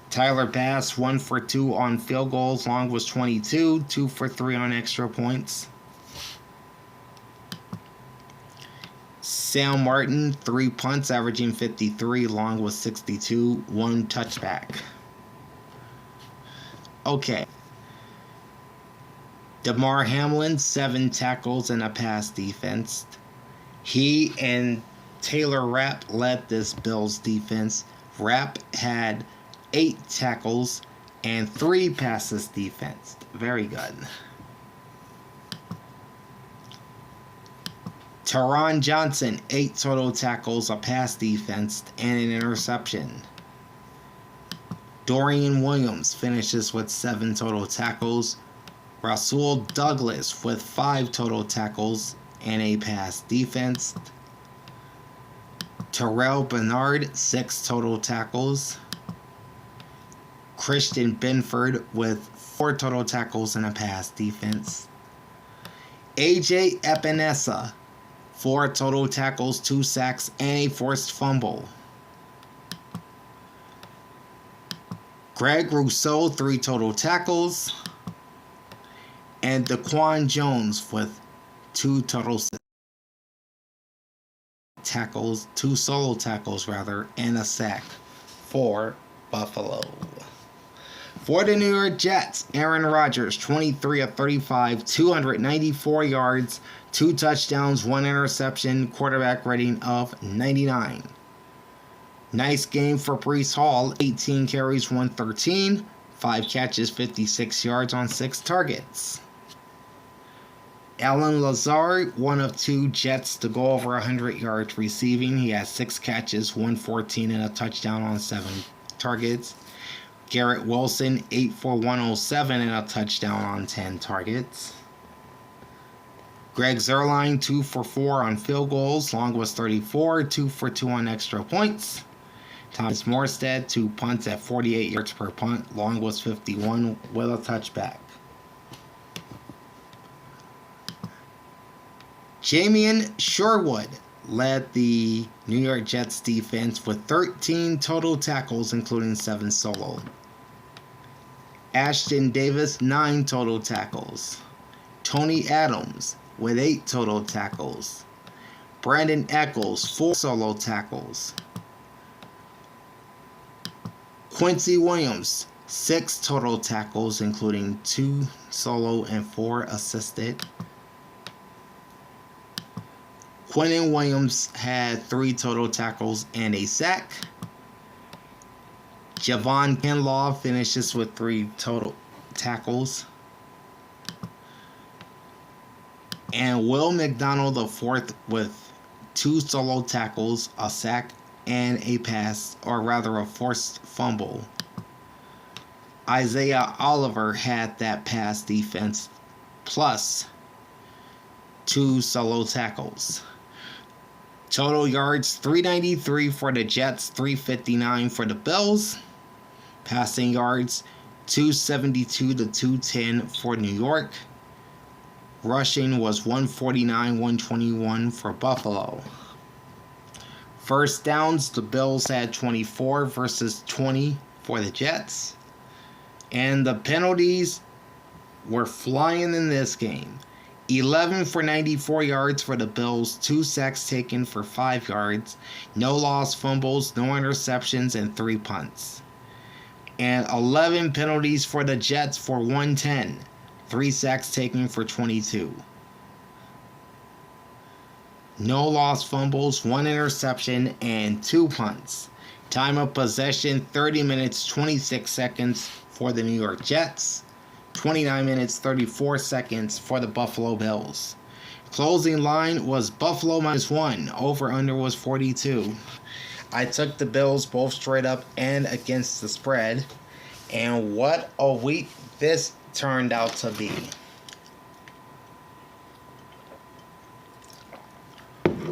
Tyler Bass, 1 for 2 on field goals. Long was 22, 2 for 3 on extra points. Sam Martin, 3 punts, averaging 53. Long was 62, 1 touchback. Okay. DeMar Hamlin, 7 tackles and a pass defense. He and Taylor Rapp led this Bills defense. Rapp had 8 tackles and 3 passes defense. Very good. Taron Johnson, 8 total tackles, a pass defense, and an interception. Dorian Williams finishes with 7 total tackles. Rasul Douglas with 5 total tackles and a pass defense. Terrell Bernard, 6 total tackles. Christian Benford with 4 total tackles and a pass defense. AJ Epinesa, 4 total tackles, 2 sacks, and a forced fumble. Greg Rousseau, 3 total tackles. And Daquan Jones with 2 total tackles, 2 solo tackles rather, and a sack for Buffalo. For the New York Jets, Aaron Rodgers, 23 of 35, 294 yards, 2 touchdowns, 1 interception, quarterback rating of 99. Nice game for Breece Hall, 18 carries, 113, 5 catches, 56 yards on 6 targets. Allen Lazard, 1 of 2 Jets to go over 100 yards receiving. He has 6 catches, 114, and a touchdown on 7 targets. Garrett Wilson, 8 for 107 and a touchdown on 10 targets. Greg Zuerlein, 2 for 4 on field goals. Long was 34, 2 for 2 on extra points. Thomas Morstead, 2 punts at 48 yards per punt. Long was 51 with a touchback. Jamian Sherwood led the New York Jets defense with 13 total tackles, including 7 solo. Ashton Davis, 9 total tackles. Tony Adams with 8 total tackles. Brandon Echols, 4 solo tackles. Quincy Williams, 6 total tackles, including 2 solo and 4 assisted. Quinnen Williams had 3 total tackles and a sack. Javon Kinlaw finishes with 3 total tackles. And Will McDonald IV with 2 solo tackles, a sack, and a pass, or rather a forced fumble. Isaiah Oliver had that pass defense, plus 2 solo tackles. Total yards, 393 for the Jets, 359 for the Bills. Passing yards, 272 to 210 for New York. Rushing was 149, 121 for Buffalo. First downs, the Bills had 24 versus 20 for the Jets. And the penalties were flying in this game. 11 for 94 yards for the Bills, 2 sacks taken for 5 yards, no lost fumbles, no interceptions, and 3 punts. And 11 penalties for the Jets for 110, 3 sacks taken for 22. No lost fumbles, 1 interception, and 2 punts. Time of possession, 30 minutes, 26 seconds for the New York Jets. 29 minutes, 34 seconds for the Buffalo Bills. Closing line was Buffalo -1. Over-under was 42. I took the Bills both straight up and against the spread. And what a week this turned out to be.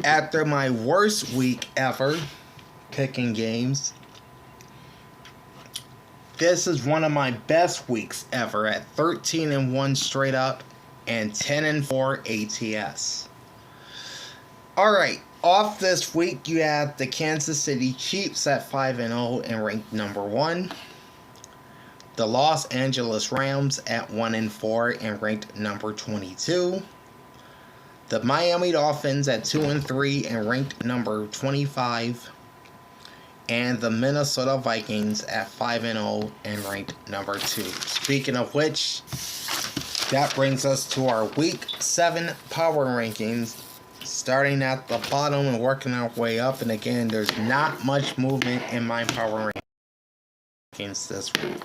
After my worst week ever picking games, this is one of my best weeks ever at 13-1 straight up and 10-4 ATS. Alright, off this week you have the Kansas City Chiefs at 5-0 and ranked number 1. The Los Angeles Rams at 1-4 and ranked number 22. The Miami Dolphins at 2-3 and ranked number 25. And the Minnesota Vikings at 5-0 and ranked number 2. Speaking of which, that brings us to our Week 7 power rankings, starting at the bottom and working our way up. And again, there's not much movement in my power rankings this week.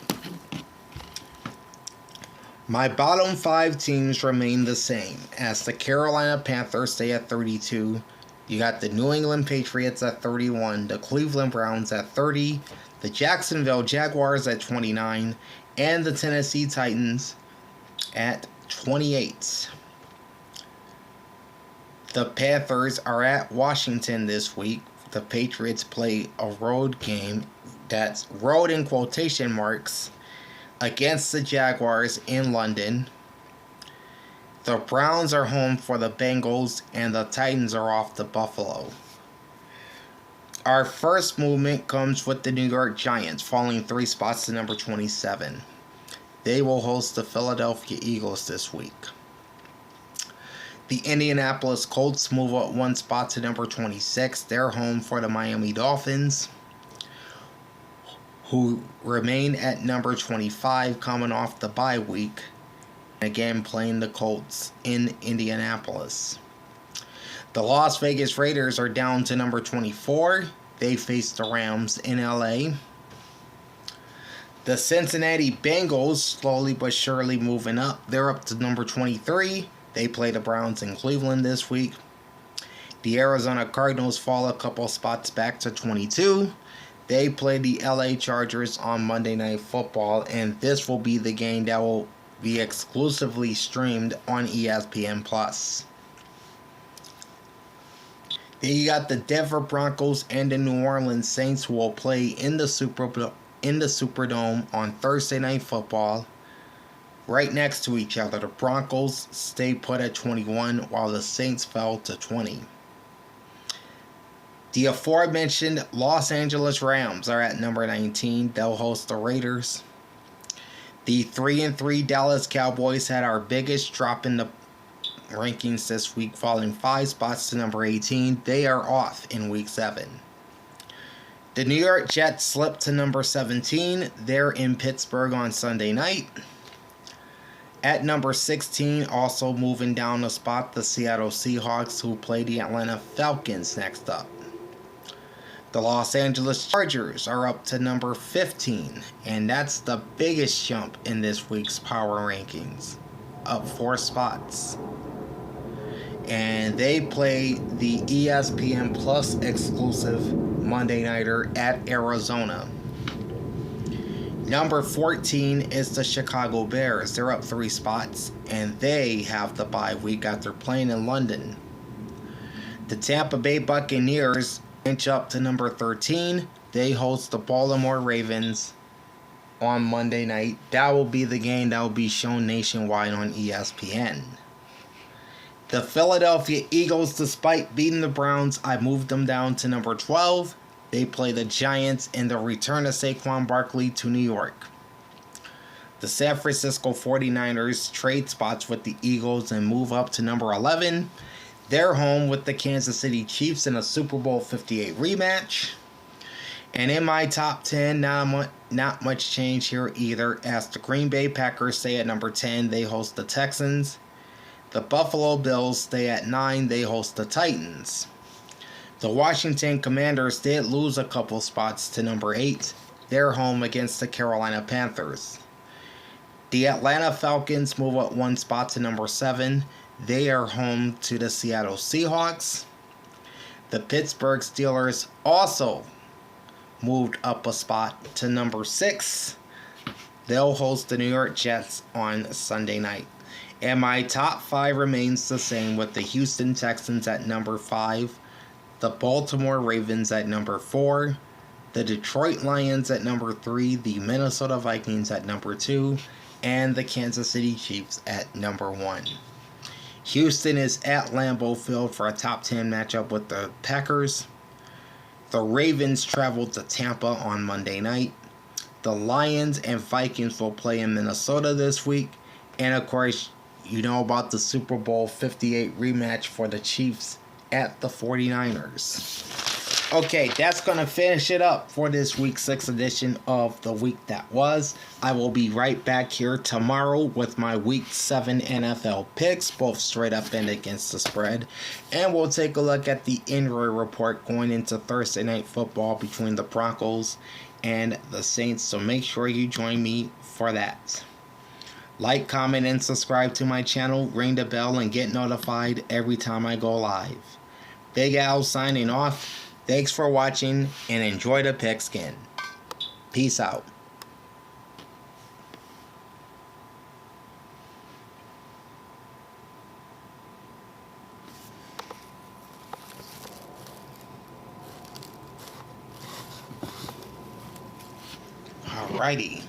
My bottom 5 teams remain the same, as the Carolina Panthers stay at 32. You got the New England Patriots at 31, the Cleveland Browns at 30, the Jacksonville Jaguars at 29, and the Tennessee Titans at 28. The Panthers are at Washington this week. The Patriots play a road game, that's road in quotation marks, against the Jaguars in London. The Browns are home for the Bengals, and the Titans are off to Buffalo. Our first movement comes with the New York Giants, falling 3 spots to number 27. They will host the Philadelphia Eagles this week. The Indianapolis Colts move up 1 spot to number 26. They're home for the Miami Dolphins, who remain at number 25, coming off the bye week. Again, playing the Colts in Indianapolis. The Las Vegas Raiders are down to number 24. They face the Rams in LA. The Cincinnati Bengals, slowly but surely moving up. They're up to number 23. They play the Browns in Cleveland this week. The Arizona Cardinals fall a couple spots back to 22. They play the LA Chargers on Monday Night Football, and this will be the game that will be exclusively streamed on ESPN+. Then you got the Denver Broncos and the New Orleans Saints, who will play in the Superdome on Thursday Night Football, right next to each other. The Broncos stay put at 21, while the Saints fell to 20. The aforementioned Los Angeles Rams are at number 19. They'll host the Raiders. The 3-3 Dallas Cowboys had our biggest drop in the rankings this week, falling 5 spots to number 18. They are off in Week 7. The New York Jets slipped to number 17. They're in Pittsburgh on Sunday night. At number 16, also moving down a spot, the Seattle Seahawks, who play the Atlanta Falcons next up. The Los Angeles Chargers are up to number 15, and that's the biggest jump in this week's power rankings, up 4 spots. And they play the ESPN Plus exclusive Monday Nighter at Arizona. Number 14 is the Chicago Bears. They're up 3 spots, and they have the bye week after playing in London. The Tampa Bay Buccaneers inch up to number 13. They host the Baltimore Ravens on Monday night. That will be the game that will be shown nationwide on ESPN. The Philadelphia Eagles, despite beating the Browns, I moved them down to number 12. They play the Giants in the return of Saquon Barkley to New York. The San Francisco 49ers trade spots with the Eagles and move up to number 11. They're home with the Kansas City Chiefs in a Super Bowl 58 rematch. And in my top 10, not much change here either, as the Green Bay Packers stay at number 10. They host the Texans. The Buffalo Bills stay at 9. They host the Titans. The Washington Commanders did lose a couple spots to number 8. They're home against the Carolina Panthers. The Atlanta Falcons move up one spot to number 7. They are home to the Seattle Seahawks. The Pittsburgh Steelers also moved up a spot to number 6. They'll host the New York Jets on Sunday night. And my top 5 remains the same, with the Houston Texans at number 5, the Baltimore Ravens at number 4, the Detroit Lions at number 3, the Minnesota Vikings at number 2, and the Kansas City Chiefs at number 1. Houston is at Lambeau Field for a top 10 matchup with the Packers. The Ravens travel to Tampa on Monday night. The Lions and Vikings will play in Minnesota this week. And of course, you know about the Super Bowl 58 rematch for the Chiefs at the 49ers. Okay, that's going to finish it up for this week 6 edition of The Week That Was. I will be right back here tomorrow with my Week 7 NFL picks, both straight up and against the spread. And we'll take a look at the injury report going into Thursday Night Football between the Broncos and the Saints. So make sure you join me for that. Like, comment, and subscribe to my channel. Ring the bell and get notified every time I go live. Big Al signing off. Thanks for watching and enjoy the pigskin. Peace out. Alrighty.